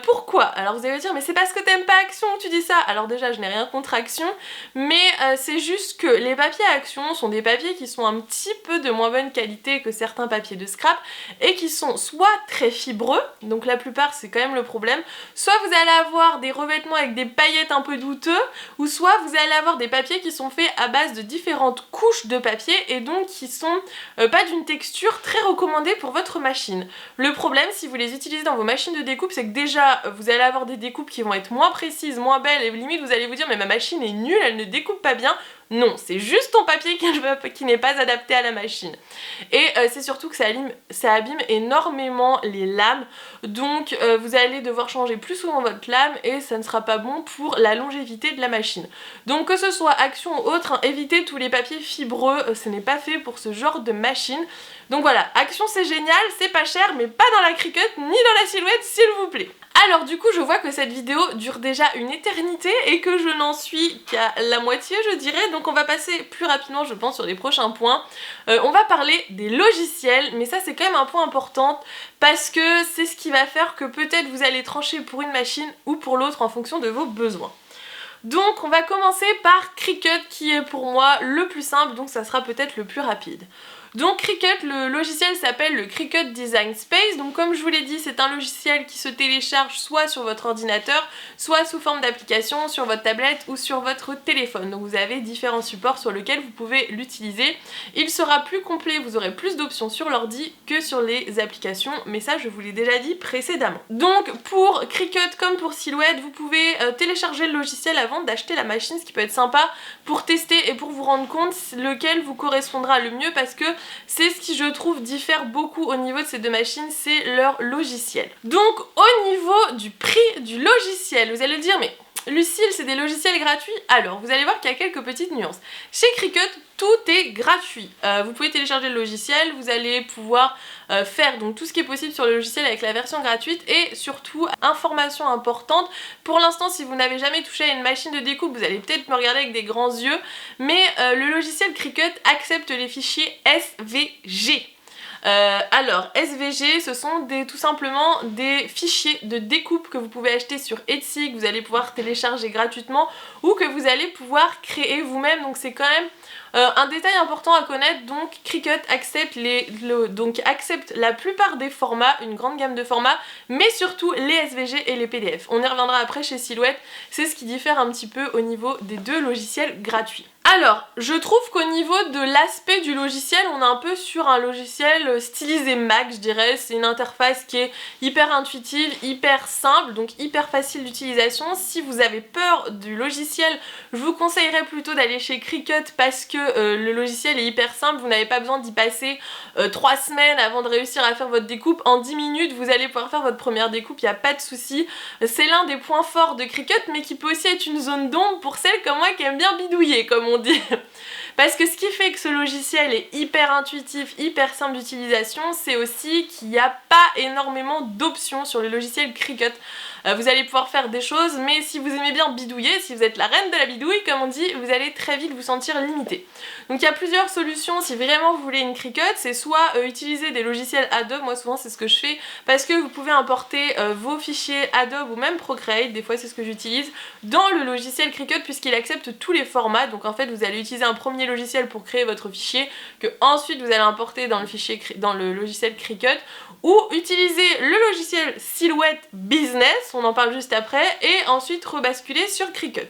Pourquoi? Alors vous allez me dire, mais c'est parce que t'aimes pas Action que tu dis ça. Alors déjà, je n'ai rien contre Action, mais c'est juste que les papiers Action sont des papiers qui sont un petit peu de moins bonne qualité que certains papiers de scrap, et qui sont soit très fibreux, donc la plupart c'est quand même le problème, soit vous allez avoir des revêtements avec des paillettes un peu douteux, ou soit vous allez avoir des papiers qui sont faits à base de différentes couches de papier et donc qui sont pas d'une texture très recommandée pour votre machine. Le problème si vous les utilisez dans vos machines de découpe, c'est que déjà vous allez avoir des découpes qui vont être moins précises, moins belles, et limite vous allez vous dire mais ma machine est nulle, elle ne découpe pas bien. Non, c'est juste ton papier qui n'est pas adapté à la machine. Et c'est surtout que ça abîme énormément les lames, donc vous allez devoir changer plus souvent votre lame et ça ne sera pas bon pour la longévité de la machine. Donc que ce soit Action ou autre, évitez tous les papiers fibreux, ce n'est pas fait pour ce genre de machine. Donc voilà, Action c'est génial, c'est pas cher, mais pas dans la Cricut ni dans la Silhouette s'il vous plaît. Alors du coup je vois que cette vidéo dure déjà une éternité et que je n'en suis qu'à la moitié je dirais, donc on va passer plus rapidement je pense sur les prochains points. On va parler des logiciels, mais ça c'est quand même un point important parce que c'est ce qui va faire que peut-être vous allez trancher pour une machine ou pour l'autre en fonction de vos besoins. Donc on va commencer par Cricut qui est pour moi le plus simple, donc ça sera peut-être le plus rapide. Donc Cricut, le logiciel s'appelle le Cricut Design Space, donc comme je vous l'ai dit c'est un logiciel qui se télécharge soit sur votre ordinateur, soit sous forme d'application sur votre tablette ou sur votre téléphone. Donc vous avez différents supports sur lesquels vous pouvez l'utiliser. Il sera plus complet, vous aurez plus d'options sur l'ordi que sur les applications, mais ça je vous l'ai déjà dit précédemment. Donc pour Cricut comme pour Silhouette, vous pouvez télécharger le logiciel avant d'acheter la machine, ce qui peut être sympa pour tester et pour vous rendre compte lequel vous correspondra le mieux, parce que c'est ce qui je trouve diffère beaucoup au niveau de ces deux machines, c'est leur logiciel. Donc au niveau du prix du logiciel, vous allez me dire mais Lucille, c'est des logiciels gratuits? Alors, vous allez voir qu'il y a quelques petites nuances. Chez Cricut, tout est gratuit. Vous pouvez télécharger le logiciel, vous allez pouvoir faire donc tout ce qui est possible sur le logiciel avec la version gratuite et surtout, information importante, pour l'instant si vous n'avez jamais touché à une machine de découpe, vous allez peut-être me regarder avec des grands yeux, mais le logiciel Cricut accepte les fichiers SVG. Alors, SVG, ce sont tout simplement des fichiers de découpe que vous pouvez acheter sur Etsy, que vous allez pouvoir télécharger gratuitement ou que vous allez pouvoir créer vous-même, donc c'est quand même un détail important à connaître. Donc Cricut accepte, accepte la plupart des formats, une grande gamme de formats, mais surtout les SVG et les PDF. On y reviendra après chez Silhouette, c'est ce qui diffère un petit peu au niveau des deux logiciels gratuits. Alors, je trouve qu'au niveau de l'aspect du logiciel, on est un peu sur un logiciel stylisé Mac, je dirais. C'est une interface qui est hyper intuitive, hyper simple, donc hyper facile d'utilisation. Si vous avez peur du logiciel, je vous conseillerais plutôt d'aller chez Cricut parce que le logiciel est hyper simple. Vous n'avez pas besoin d'y passer 3 semaines avant de réussir à faire votre découpe. En 10 minutes, vous allez pouvoir faire votre première découpe, il n'y a pas de souci. C'est l'un des points forts de Cricut, mais qui peut aussi être une zone d'ombre pour celles comme moi qui aiment bien bidouiller, comme on dit. Parce que ce qui fait que ce logiciel est hyper intuitif, hyper simple d'utilisation, c'est aussi qu'il n'y a pas énormément d'options sur le logiciel Cricut. Vous allez pouvoir faire des choses, mais si vous aimez bien bidouiller, si vous êtes la reine de la bidouille comme on dit, vous allez très vite vous sentir limité. Donc il y a plusieurs solutions si vraiment vous voulez une Cricut, c'est soit utiliser des logiciels Adobe, moi souvent c'est ce que je fais, parce que vous pouvez importer vos fichiers Adobe ou même Procreate, des fois c'est ce que j'utilise, dans le logiciel Cricut puisqu'il accepte tous les formats. Donc en fait vous allez utiliser un premier logiciel pour créer votre fichier, que ensuite vous allez importer dans le logiciel Cricut, ou utiliser le logiciel Silhouette Business, on en parle juste après, et ensuite rebasculer sur Cricut.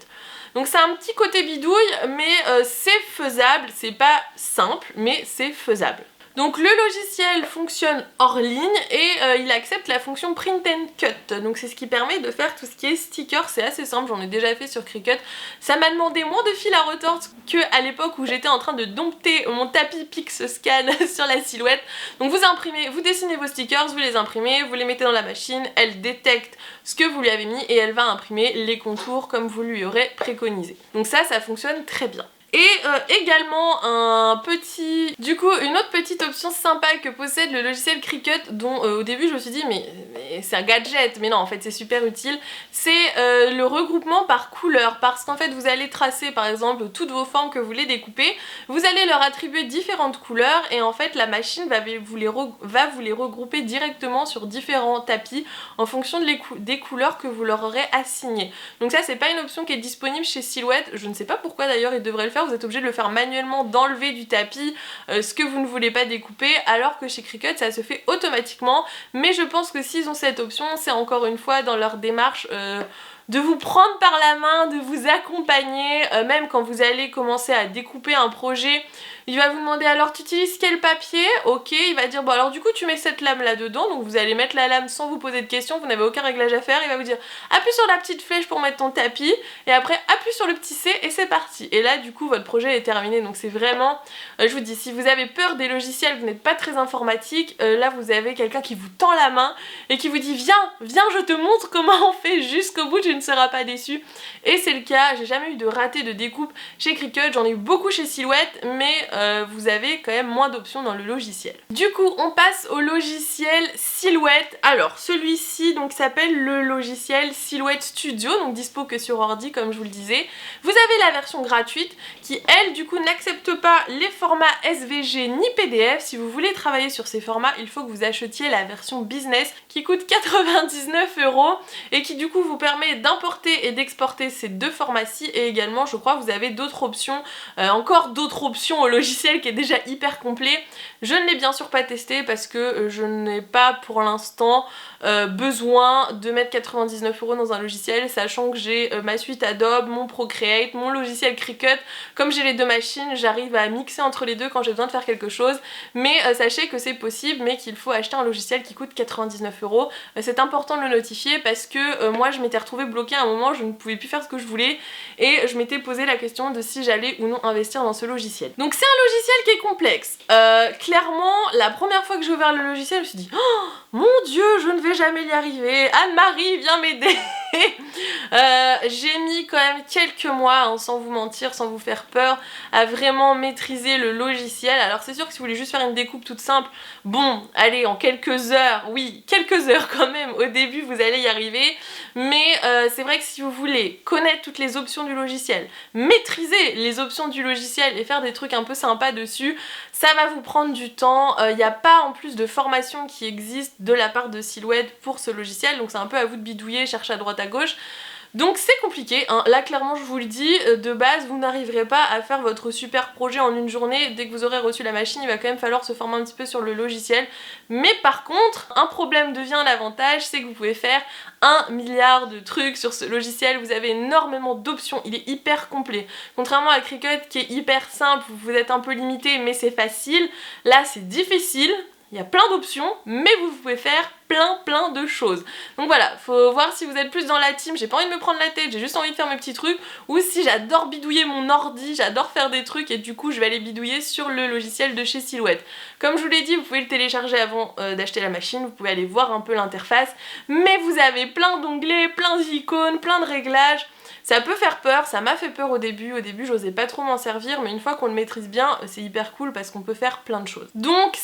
Donc c'est un petit côté bidouille, mais c'est faisable, c'est pas simple, mais c'est faisable. Donc le logiciel fonctionne hors ligne et il accepte la fonction print and cut. Donc c'est ce qui permet de faire tout ce qui est sticker, c'est assez simple, j'en ai déjà fait sur Cricut. Ça m'a demandé moins de fil à retordre qu'à l'époque où j'étais en train de dompter mon tapis PixScan sur la Silhouette. Donc vous imprimez, vous dessinez vos stickers, vous les imprimez, vous les mettez dans la machine, elle détecte ce que vous lui avez mis et elle va imprimer les contours comme vous lui aurez préconisé. Donc ça fonctionne très bien. Et également une autre petite option sympa que possède le logiciel Cricut, dont au début je me suis dit mais c'est un gadget, mais non en fait c'est super utile, c'est le regroupement par couleur, parce qu'en fait vous allez tracer par exemple toutes vos formes que vous voulez découper, vous allez leur attribuer différentes couleurs et en fait la machine va vous les regrouper directement sur différents tapis en fonction des couleurs que vous leur aurez assignées. Donc ça c'est pas une option qui est disponible chez Silhouette, je ne sais pas pourquoi d'ailleurs ils devraient le faire. Vous êtes obligé de le faire manuellement, d'enlever du tapis ce que vous ne voulez pas découper, alors que chez Cricut ça se fait automatiquement. Mais je pense que s'ils ont cette option, c'est encore une fois dans leur démarche de vous prendre par la main, de vous accompagner, même quand vous allez commencer à découper un projet. Il va vous demander alors tu utilises quel papier? Ok, il va dire bon alors du coup tu mets cette lame là dedans, donc vous allez mettre la lame sans vous poser de questions, vous n'avez aucun réglage à faire. Il va vous dire appuie sur la petite flèche pour mettre ton tapis et après appuie sur le petit C et c'est parti. Et là du coup votre projet est terminé. Donc c'est vraiment, je vous dis, si vous avez peur des logiciels, vous n'êtes pas très informatique, là vous avez quelqu'un qui vous tend la main et qui vous dit viens je te montre comment on fait jusqu'au bout, tu ne seras pas déçu. Et c'est le cas, j'ai jamais eu de raté de découpe chez Cricut, j'en ai eu beaucoup chez Silhouette, mais vous avez quand même moins d'options dans le logiciel. Du coup on passe au logiciel Silhouette. Alors celui-ci donc s'appelle le logiciel Silhouette Studio, donc dispo que sur ordi comme je vous le disais. Vous avez la version gratuite qui elle du coup n'accepte pas les formats SVG ni PDF. Si vous voulez travailler sur ces formats, il faut que vous achetiez la version business qui coûte 99 € et qui du coup vous permet d'importer et d'exporter ces deux formats-ci, et également je crois vous avez d'autres options, encore d'autres options au logiciel qui est déjà hyper complet. Je ne l'ai bien sûr pas testé parce que je n'ai pas pour l'instant besoin de mettre 99 € dans un logiciel, sachant que j'ai ma suite Adobe, mon Procreate, mon logiciel Cricut. Comme j'ai les deux machines, j'arrive à mixer entre les deux quand j'ai besoin de faire quelque chose, mais sachez que c'est possible, mais qu'il faut acheter un logiciel qui coûte 99 €. C'est important de le notifier parce que moi je m'étais retrouvée bloquée à un moment, je ne pouvais plus faire ce que je voulais et je m'étais posé la question de si j'allais ou non investir dans ce logiciel. Donc c'est un logiciel qui est complexe. Clairement, la première fois que j'ai ouvert le logiciel, je me suis dit oh, mon dieu, je ne vais jamais y arriver. Anne-Marie, viens m'aider. J'ai mis quand même quelques mois, hein, sans vous mentir, sans vous faire peur, à vraiment maîtriser le logiciel. Alors c'est sûr que si vous voulez juste faire une découpe toute simple, bon, allez, en quelques heures, oui, quelques heures quand même, au début vous allez y arriver, mais c'est vrai que si vous voulez connaître toutes les options du logiciel, maîtriser les options du logiciel et faire des trucs un peu sympas dessus, ça va vous prendre du temps. Il n'y a pas en plus de formation qui existe de la part de Silhouette pour ce logiciel, donc c'est un peu à vous de bidouiller, chercher à droite à gauche. Donc c'est compliqué, hein. Là clairement je vous le dis, de base vous n'arriverez pas à faire votre super projet en une journée. Dès que vous aurez reçu la machine, il va quand même falloir se former un petit peu sur le logiciel. Mais par contre, un problème devient l'avantage, c'est que vous pouvez faire 1 milliard de trucs sur ce logiciel. Vous avez énormément d'options, il est hyper complet. Contrairement à Cricut qui est hyper simple, vous êtes un peu limité mais c'est facile. Là c'est difficile. Il y a plein d'options, mais vous pouvez faire plein de choses. Donc voilà, faut voir si vous êtes plus dans la team, j'ai pas envie de me prendre la tête, j'ai juste envie de faire mes petits trucs, ou si j'adore bidouiller mon ordi, j'adore faire des trucs et du coup je vais aller bidouiller sur le logiciel de chez Silhouette. Comme je vous l'ai dit, vous pouvez le télécharger avant d'acheter la machine, vous pouvez aller voir un peu l'interface, mais vous avez plein d'onglets, plein d'icônes, plein de réglages. Ça peut faire peur, ça m'a fait peur au début j'osais pas trop m'en servir, mais une fois qu'on le maîtrise bien, c'est hyper cool parce qu'on peut faire plein de choses. Donc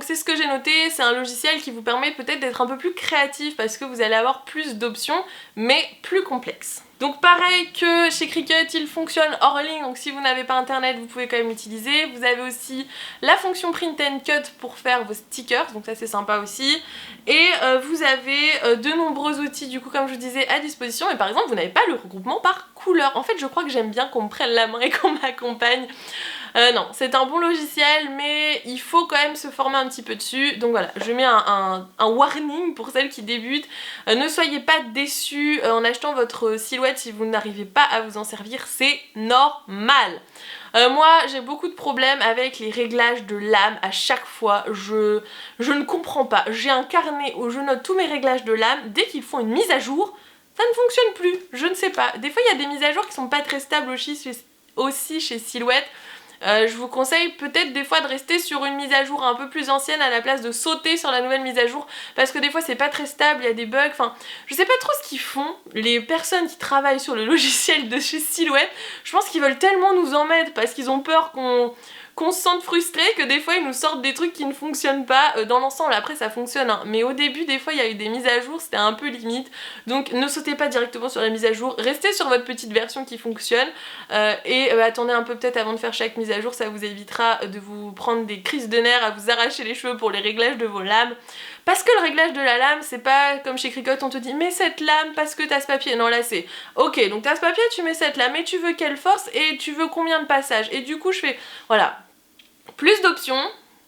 c'est ce que j'ai noté, c'est un logiciel qui vous permet peut-être d'être un peu plus créatif parce que vous allez avoir plus d'options, mais plus complexes. Donc pareil que chez Cricut, il fonctionne hors ligne, donc si vous n'avez pas internet, vous pouvez quand même l'utiliser. Vous avez aussi la fonction print and cut pour faire vos stickers, donc ça c'est sympa aussi. Et vous avez de nombreux outils du coup comme je vous disais à disposition, mais par exemple vous n'avez pas le regroupement par couleur. En fait je crois que j'aime bien qu'on me prenne la main et qu'on m'accompagne. Non, c'est un bon logiciel, mais il faut quand même se former un petit peu dessus. Donc voilà, je mets un warning pour celles qui débutent. Ne soyez pas déçus en achetant votre Silhouette si vous n'arrivez pas à vous en servir, c'est normal. Moi j'ai beaucoup de problèmes avec les réglages de lame à chaque fois, je ne comprends pas. J'ai un carnet où je note tous mes réglages de lame, dès qu'ils font une mise à jour, ça ne fonctionne plus, je ne sais pas. Des fois il y a des mises à jour qui sont pas très stables aussi chez Silhouette. Je vous conseille peut-être des fois de rester sur une mise à jour un peu plus ancienne à la place de sauter sur la nouvelle mise à jour parce que des fois c'est pas très stable, il y a des bugs, enfin je sais pas trop ce qu'ils font, les personnes qui travaillent sur le logiciel de chez Silhouette. Je pense qu'ils veulent tellement nous en mettre parce qu'ils ont peur qu'on se sente frustré que des fois ils nous sortent des trucs qui ne fonctionnent pas. Dans l'ensemble après ça fonctionne hein, mais au début des fois il y a eu des mises à jour, c'était un peu limite, donc ne sautez pas directement sur la mise à jour, restez sur votre petite version qui fonctionne et attendez un peu peut-être avant de faire chaque mise à jour, ça vous évitera de vous prendre des crises de nerfs à vous arracher les cheveux pour les réglages de vos lames. Parce que le réglage de la lame, c'est pas comme chez Cricut, on te dit mets cette lame parce que t'as ce papier. Non là c'est ok, donc t'as ce papier, tu mets cette lame et tu veux quelle force et tu veux combien de passages. Et du coup je fais, voilà, plus d'options,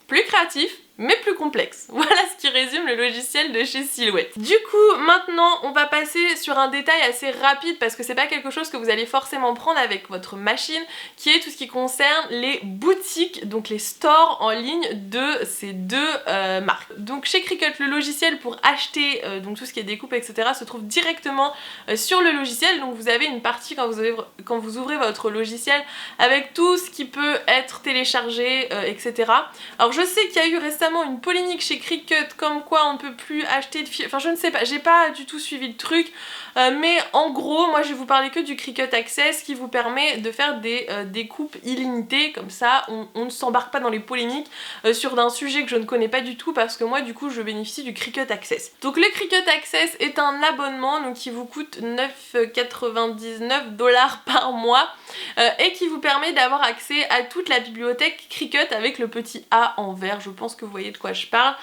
plus créatif, mais plus complexe. Voilà ce qui résume le logiciel de chez Silhouette. Du coup, maintenant, on va passer sur un détail assez rapide parce que c'est pas quelque chose que vous allez forcément prendre avec votre machine, qui est tout ce qui concerne les boutiques, donc les stores en ligne de ces deux marques. Donc chez Cricut, le logiciel pour acheter donc tout ce qui est découpe, etc. se trouve directement sur le logiciel. Donc vous avez une partie quand vous ouvrez votre logiciel avec tout ce qui peut être téléchargé, etc. Alors je sais qu'il y a eu récemment une polémique chez Cricut comme quoi on ne peut plus acheter de fil, enfin je ne sais pas, j'ai pas du tout suivi le truc, mais en gros moi je vais vous parler que du Cricut Access qui vous permet de faire des découpes illimitées, comme ça on ne s'embarque pas dans les polémiques sur un sujet que je ne connais pas du tout parce que moi du coup je bénéficie du Cricut Access. Donc le Cricut Access est un abonnement donc qui vous coûte 9,99 $ par mois et qui vous permet d'avoir accès à toute la bibliothèque Cricut avec le petit A en vert, je pense que vous voyez de quoi je parle.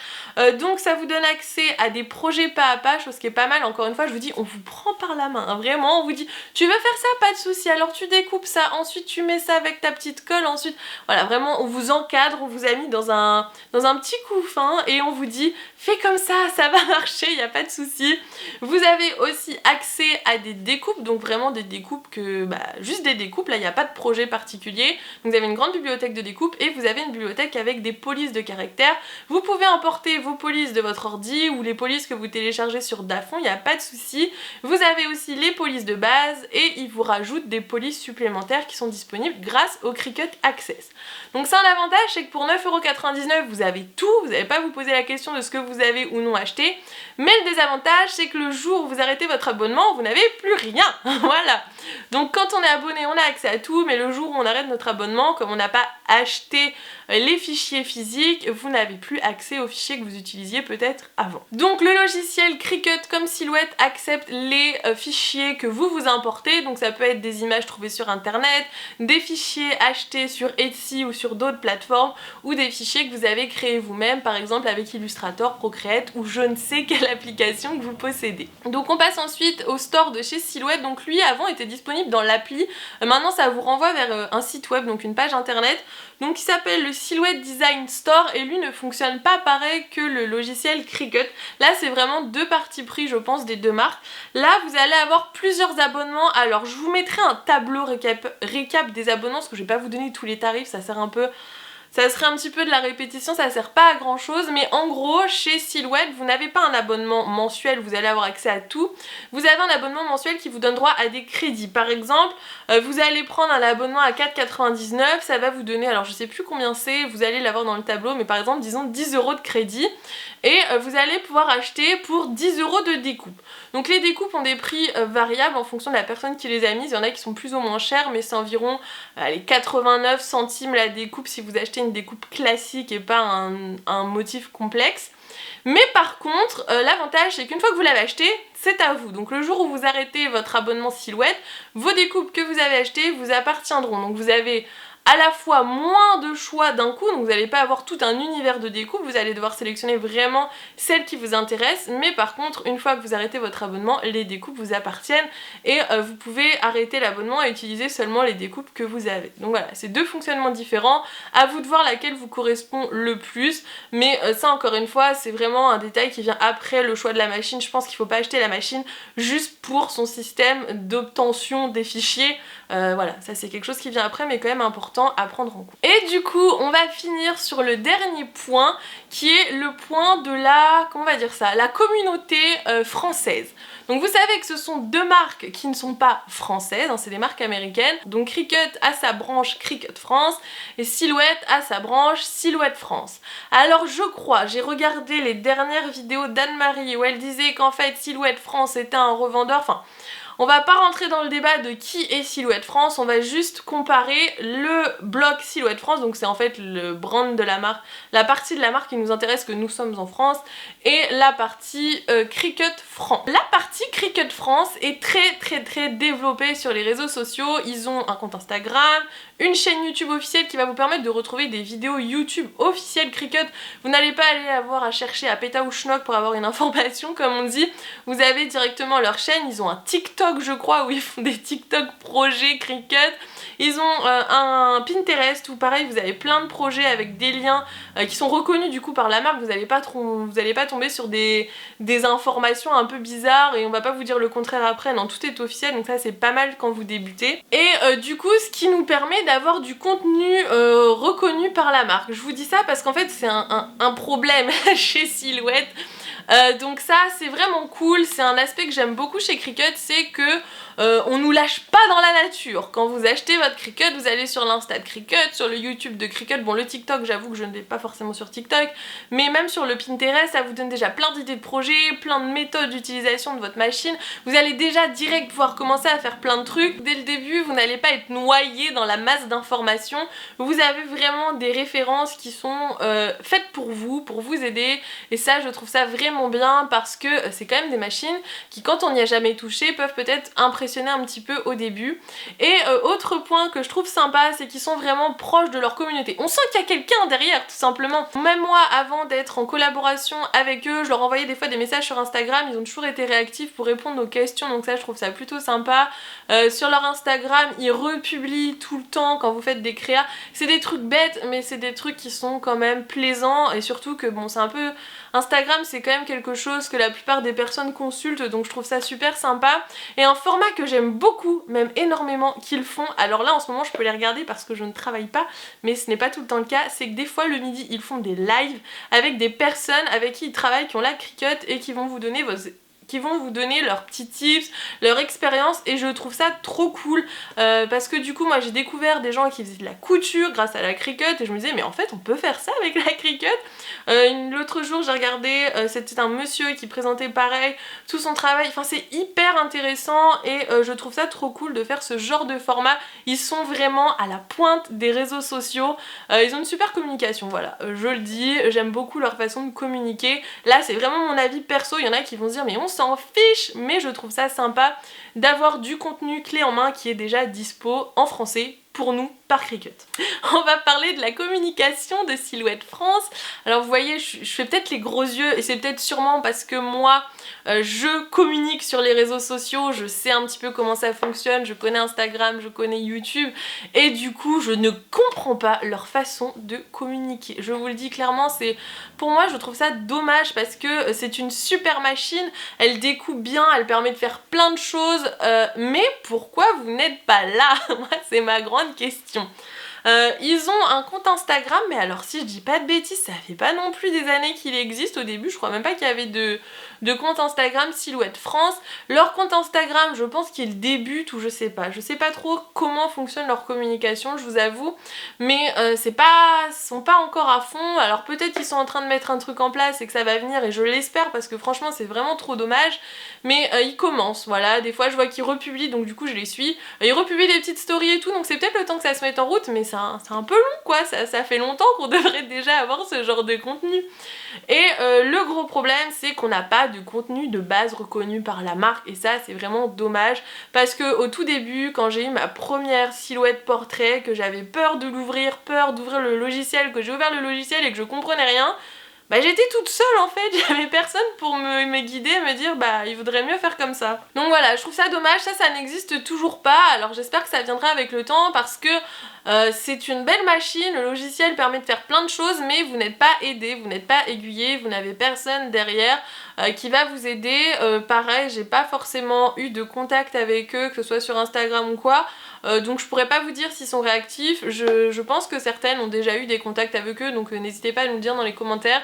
Donc ça vous donne accès à des projets pas à pas, chose qui est pas mal. Encore une fois je vous dis, on vous prend par la main, hein, vraiment on vous dit tu veux faire ça, pas de souci, alors tu découpes ça, ensuite tu mets ça avec ta petite colle, ensuite voilà, vraiment on vous encadre, on vous a mis dans un petit couffin et on vous dit fais comme ça va marcher, il n'y a pas de souci. Vous avez aussi accès à des découpes, donc vraiment des découpes que juste des découpes, là il n'y a pas de projet particulier. Donc vous avez une grande bibliothèque de découpes et vous avez une bibliothèque avec des polices de caractères Vous pouvez importer vos polices de votre ordi ou les polices que vous téléchargez sur Dafont, il n'y a pas de souci. Vous avez aussi les polices de base et ils vous rajoutent des polices supplémentaires qui sont disponibles grâce au Cricut Access. Donc c'est un avantage, c'est que pour 9,99 € vous avez tout, vous n'allez pas vous poser la question de ce que vous avez ou non acheté. Mais le désavantage, c'est que le jour où vous arrêtez votre abonnement, vous n'avez plus rien. Voilà. Donc quand on est abonné, on a accès à tout, mais le jour où on arrête notre abonnement, comme on n'a pas acheté les fichiers physiques, vous n'avez plus accès aux fichiers que vous utilisiez peut-être avant. Donc le logiciel Cricut comme Silhouette accepte les fichiers que vous importez, donc ça peut être des images trouvées sur internet, des fichiers achetés sur Etsy ou sur d'autres plateformes, ou des fichiers que vous avez créés vous-même, par exemple avec Illustrator, Procreate ou je ne sais quelle application que vous possédez. Donc on passe ensuite au store de chez Silhouette. Donc lui avant était disponible dans l'appli, maintenant ça vous renvoie vers un site web, donc une page internet, donc qui s'appelle le Silhouette Design Store, et lui ne fonctionne pas pareil que le logiciel Cricut. Là c'est vraiment deux parties pris je pense des deux marques. Là vous allez avoir plusieurs abonnements, alors je vous mettrai un tableau récap des abonnements parce que je vais pas vous donner tous les tarifs, ça sert un peu... Ça serait un petit peu de la répétition, ça sert pas à grand chose, mais en gros chez Silhouette vous n'avez pas un abonnement mensuel, vous allez avoir accès à tout. Vous avez un abonnement mensuel qui vous donne droit à des crédits. Par exemple, vous allez prendre un abonnement à 4,99 €, ça va vous donner, alors je sais plus combien c'est, vous allez l'avoir dans le tableau, mais par exemple disons 10 € de crédit. Et vous allez pouvoir acheter pour 10 € de découpe. Donc les découpes ont des prix variables en fonction de la personne qui les a mises. Il y en a qui sont plus ou moins chères, mais c'est environ les 89 centimes la découpe si vous achetez une découpe classique et pas un motif complexe. Mais par contre, l'avantage c'est qu'une fois que vous l'avez acheté, c'est à vous. Donc le jour où vous arrêtez votre abonnement Silhouette, vos découpes que vous avez achetées vous appartiendront. Donc vous avez à la fois moins de choix d'un coup, donc vous n'allez pas avoir tout un univers de découpe, vous allez devoir sélectionner vraiment celles qui vous intéressent, mais par contre une fois que vous arrêtez votre abonnement, les découpes vous appartiennent et vous pouvez arrêter l'abonnement et utiliser seulement les découpes que vous avez. Donc voilà, c'est deux fonctionnements différents, à vous de voir laquelle vous correspond le plus, mais ça encore une fois c'est vraiment un détail qui vient après le choix de la machine. Je pense qu'il ne faut pas acheter la machine juste pour son système d'obtention des fichiers, voilà, ça c'est quelque chose qui vient après mais quand même important à prendre en compte. Et du coup on va finir sur le dernier point qui est le point de la, comment on va dire ça, la communauté française. Donc vous savez que ce sont deux marques qui ne sont pas françaises, hein, c'est des marques américaines. Donc Cricut a sa branche Cricut France et Silhouette a sa branche Silhouette France. Alors je crois, j'ai regardé les dernières vidéos d'Anne-Marie où elle disait qu'en fait Silhouette France était un revendeur, enfin... On va pas rentrer dans le débat de qui est Silhouette France, on va juste comparer le blog Silhouette France, donc c'est en fait le brand de la marque, la partie de la marque qui nous intéresse que nous sommes en France, et la partie Cricut France. La partie Cricut France est très développée sur les réseaux sociaux, ils ont un compte Instagram, une chaîne YouTube officielle qui va vous permettre de retrouver des vidéos YouTube officielles Cricut. Vous n'allez pas aller avoir à chercher à péta ou schnock pour avoir une information comme on dit, vous avez directement leur chaîne, ils ont un TikTok je crois où ils font des TikTok projets Cricut, ils ont un Pinterest où pareil vous avez plein de projets avec des liens qui sont reconnus du coup par la marque, vous n'allez pas tomber sur des informations un peu bizarres et on va pas vous dire le contraire après, non tout est officiel donc ça c'est pas mal quand vous débutez. Et du coup ce qui nous permet d'avoir du contenu reconnu par la marque. Je vous dis ça parce qu'en fait c'est un problème chez Silhouette. Donc ça c'est vraiment cool, c'est un aspect que j'aime beaucoup chez Cricut, c'est que on nous lâche pas dans la nature. Quand vous achetez votre Cricut, vous allez sur l'Insta de Cricut, sur le YouTube de Cricut, bon le TikTok j'avoue que je ne vais pas forcément sur TikTok, mais même sur le Pinterest ça vous donne déjà plein d'idées de projets, plein de méthodes d'utilisation de votre machine, vous allez déjà direct pouvoir commencer à faire plein de trucs. Dès le début vous n'allez pas être noyé dans la masse d'informations, vous avez vraiment des références qui sont faites pour vous aider, et ça je trouve ça vraiment bien parce que c'est quand même des machines qui quand on n'y a jamais touché peuvent peut-être impressionner un petit peu au début. Et autre point que je trouve sympa, c'est qu'ils sont vraiment proches de leur communauté. On sent qu'il y a quelqu'un derrière tout simplement. Même moi avant d'être en collaboration avec eux, je leur envoyais des fois des messages sur Instagram, ils ont toujours été réactifs pour répondre aux questions, donc ça je trouve ça plutôt sympa. Sur leur Instagram ils republient tout le temps quand vous faites des créas, c'est des trucs bêtes mais c'est des trucs qui sont quand même plaisants et surtout que bon c'est un peu... Instagram c'est quand quand même quelque chose que la plupart des personnes consultent, donc je trouve ça super sympa. Et un format que j'aime beaucoup, même énormément, qu'ils font, alors là en ce moment je peux les regarder parce que je ne travaille pas, mais ce n'est pas tout le temps le cas, c'est que des fois le midi ils font des lives avec des personnes avec qui ils travaillent, qui ont la Cricut et qui vont vous donner leurs petits tips, leur expérience, et je trouve ça trop cool parce que du coup moi j'ai découvert des gens qui faisaient de la couture grâce à la Cricut et je me disais mais en fait on peut faire ça avec la Cricut. L'autre jour j'ai regardé, c'était un monsieur qui présentait pareil tout son travail, enfin c'est hyper intéressant et je trouve ça trop cool de faire ce genre de format. Ils sont vraiment à la pointe des réseaux sociaux, ils ont une super communication, voilà, je le dis, j'aime beaucoup leur façon de communiquer. Là c'est vraiment mon avis perso, il y en a qui vont se dire mais on s'en fiche, mais je trouve ça sympa d'avoir du contenu clé en main qui est déjà dispo en français pour nous par Cricut. On va parler de la communication de Silhouette France. Alors vous voyez, je fais peut-être les gros yeux et c'est peut-être sûrement parce que moi je communique sur les réseaux sociaux, je sais un petit peu comment ça fonctionne, je connais Instagram, je connais YouTube et du coup je ne comprends pas leur façon de communiquer. Je vous le dis clairement, pour moi je trouve ça dommage parce que c'est une super machine, elle découpe bien, elle permet de faire plein de choses, mais pourquoi vous n'êtes pas là? Moi c'est ma grande question. Ils ont un compte Instagram, mais alors si je dis pas de bêtises, ça fait pas non plus des années qu'il existe. Au début je crois même pas qu'il y avait de compte Instagram Silhouette France. Leur compte Instagram, je pense qu'ils débutent ou je sais pas trop comment fonctionne leur communication, je vous avoue, mais sont pas encore à fond. Alors peut-être qu'ils sont en train de mettre un truc en place et que ça va venir et je l'espère parce que franchement c'est vraiment trop dommage, mais ils commencent, voilà, des fois je vois qu'ils republient donc du coup je les suis, ils republient des petites stories et tout, donc c'est peut-être le temps que ça se mette en route, mais c'est un peu long quoi, ça fait longtemps qu'on devrait déjà avoir ce genre de contenu. Et le gros problème c'est qu'on n'a pas de contenu de base reconnu par la marque et ça c'est vraiment dommage parce que au tout début quand j'ai eu ma première silhouette portrait, que j'avais peur de l'ouvrir, peur d'ouvrir le logiciel, que j'ai ouvert le logiciel et que je comprenais rien, bah j'étais toute seule en fait, j'avais personne pour me guider, me dire bah il vaudrait mieux faire comme ça. Donc voilà, je trouve ça dommage, ça n'existe toujours pas, alors j'espère que ça viendra avec le temps parce que c'est une belle machine, le logiciel permet de faire plein de choses mais vous n'êtes pas aidé, vous n'êtes pas aiguillé, vous n'avez personne derrière qui va vous aider. Pareil, j'ai pas forcément eu de contact avec eux, que ce soit sur Instagram ou quoi, donc je pourrais pas vous dire s'ils sont réactifs. Je pense que certaines ont déjà eu des contacts avec eux, donc n'hésitez pas à nous le dire dans les commentaires,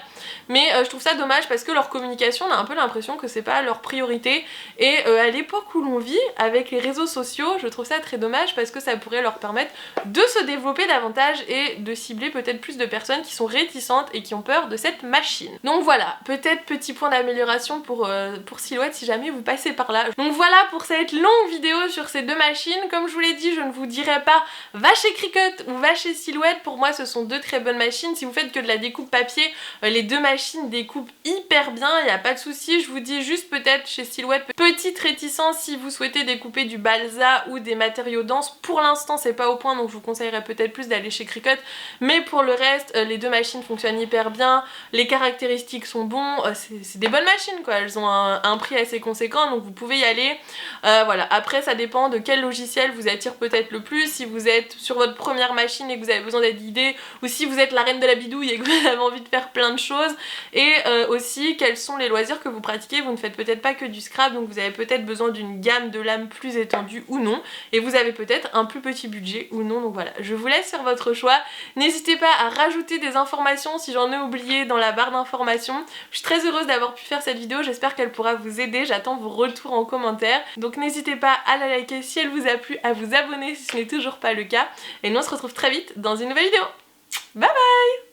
mais je trouve ça dommage parce que leur communication, on a un peu l'impression que c'est pas leur priorité et à l'époque où l'on vit avec les réseaux sociaux, je trouve ça très dommage parce que ça pourrait leur permettre de se développer davantage et de cibler peut-être plus de personnes qui sont réticentes et qui ont peur de cette machine. Donc voilà, peut-être petit point d'amélioration pour Silhouette si jamais vous passez par là. Donc voilà pour cette longue vidéo sur ces deux machines. Comme je vous l'ai dit, je ne vous dirai pas va chez Cricut ou va chez Silhouette, pour moi ce sont deux très bonnes machines. Si vous faites que de la découpe papier, les deux machines découpent hyper bien, il n'y a pas de souci. Je vous dis juste peut-être chez Silhouette, petite réticence si vous souhaitez découper du balsa ou des matériaux denses. Pour l'instant c'est pas au point, donc je vous conseillerais peut-être plus d'aller chez Cricut, mais pour le reste les deux machines fonctionnent hyper bien, les caractéristiques sont bons, c'est des bonnes machines quoi, elles ont un prix assez conséquent donc vous pouvez y aller. Voilà, après ça dépend de quel logiciel vous attire peut-être le plus, si vous êtes sur votre première machine et que vous avez besoin d'être guidé, ou si vous êtes la reine de la bidouille et que vous avez envie de faire plein de choses, et aussi quels sont les loisirs que vous pratiquez. Vous ne faites peut-être pas que du scrap, donc vous avez peut-être besoin d'une gamme de lames plus étendue ou non, et vous avez peut-être un plus petit budget ou non, donc voilà, je vous laisse faire votre choix. N'hésitez pas à rajouter des informations si j'en ai oublié dans la barre d'informations. Je suis très heureuse d'avoir pu faire cette vidéo, j'espère qu'elle pourra vous aider, j'attends vos retours en commentaire, donc n'hésitez pas à la liker si elle vous a plu, à vous abonner si ce n'est toujours pas le cas, et nous on se retrouve très vite dans une nouvelle vidéo. Bye bye!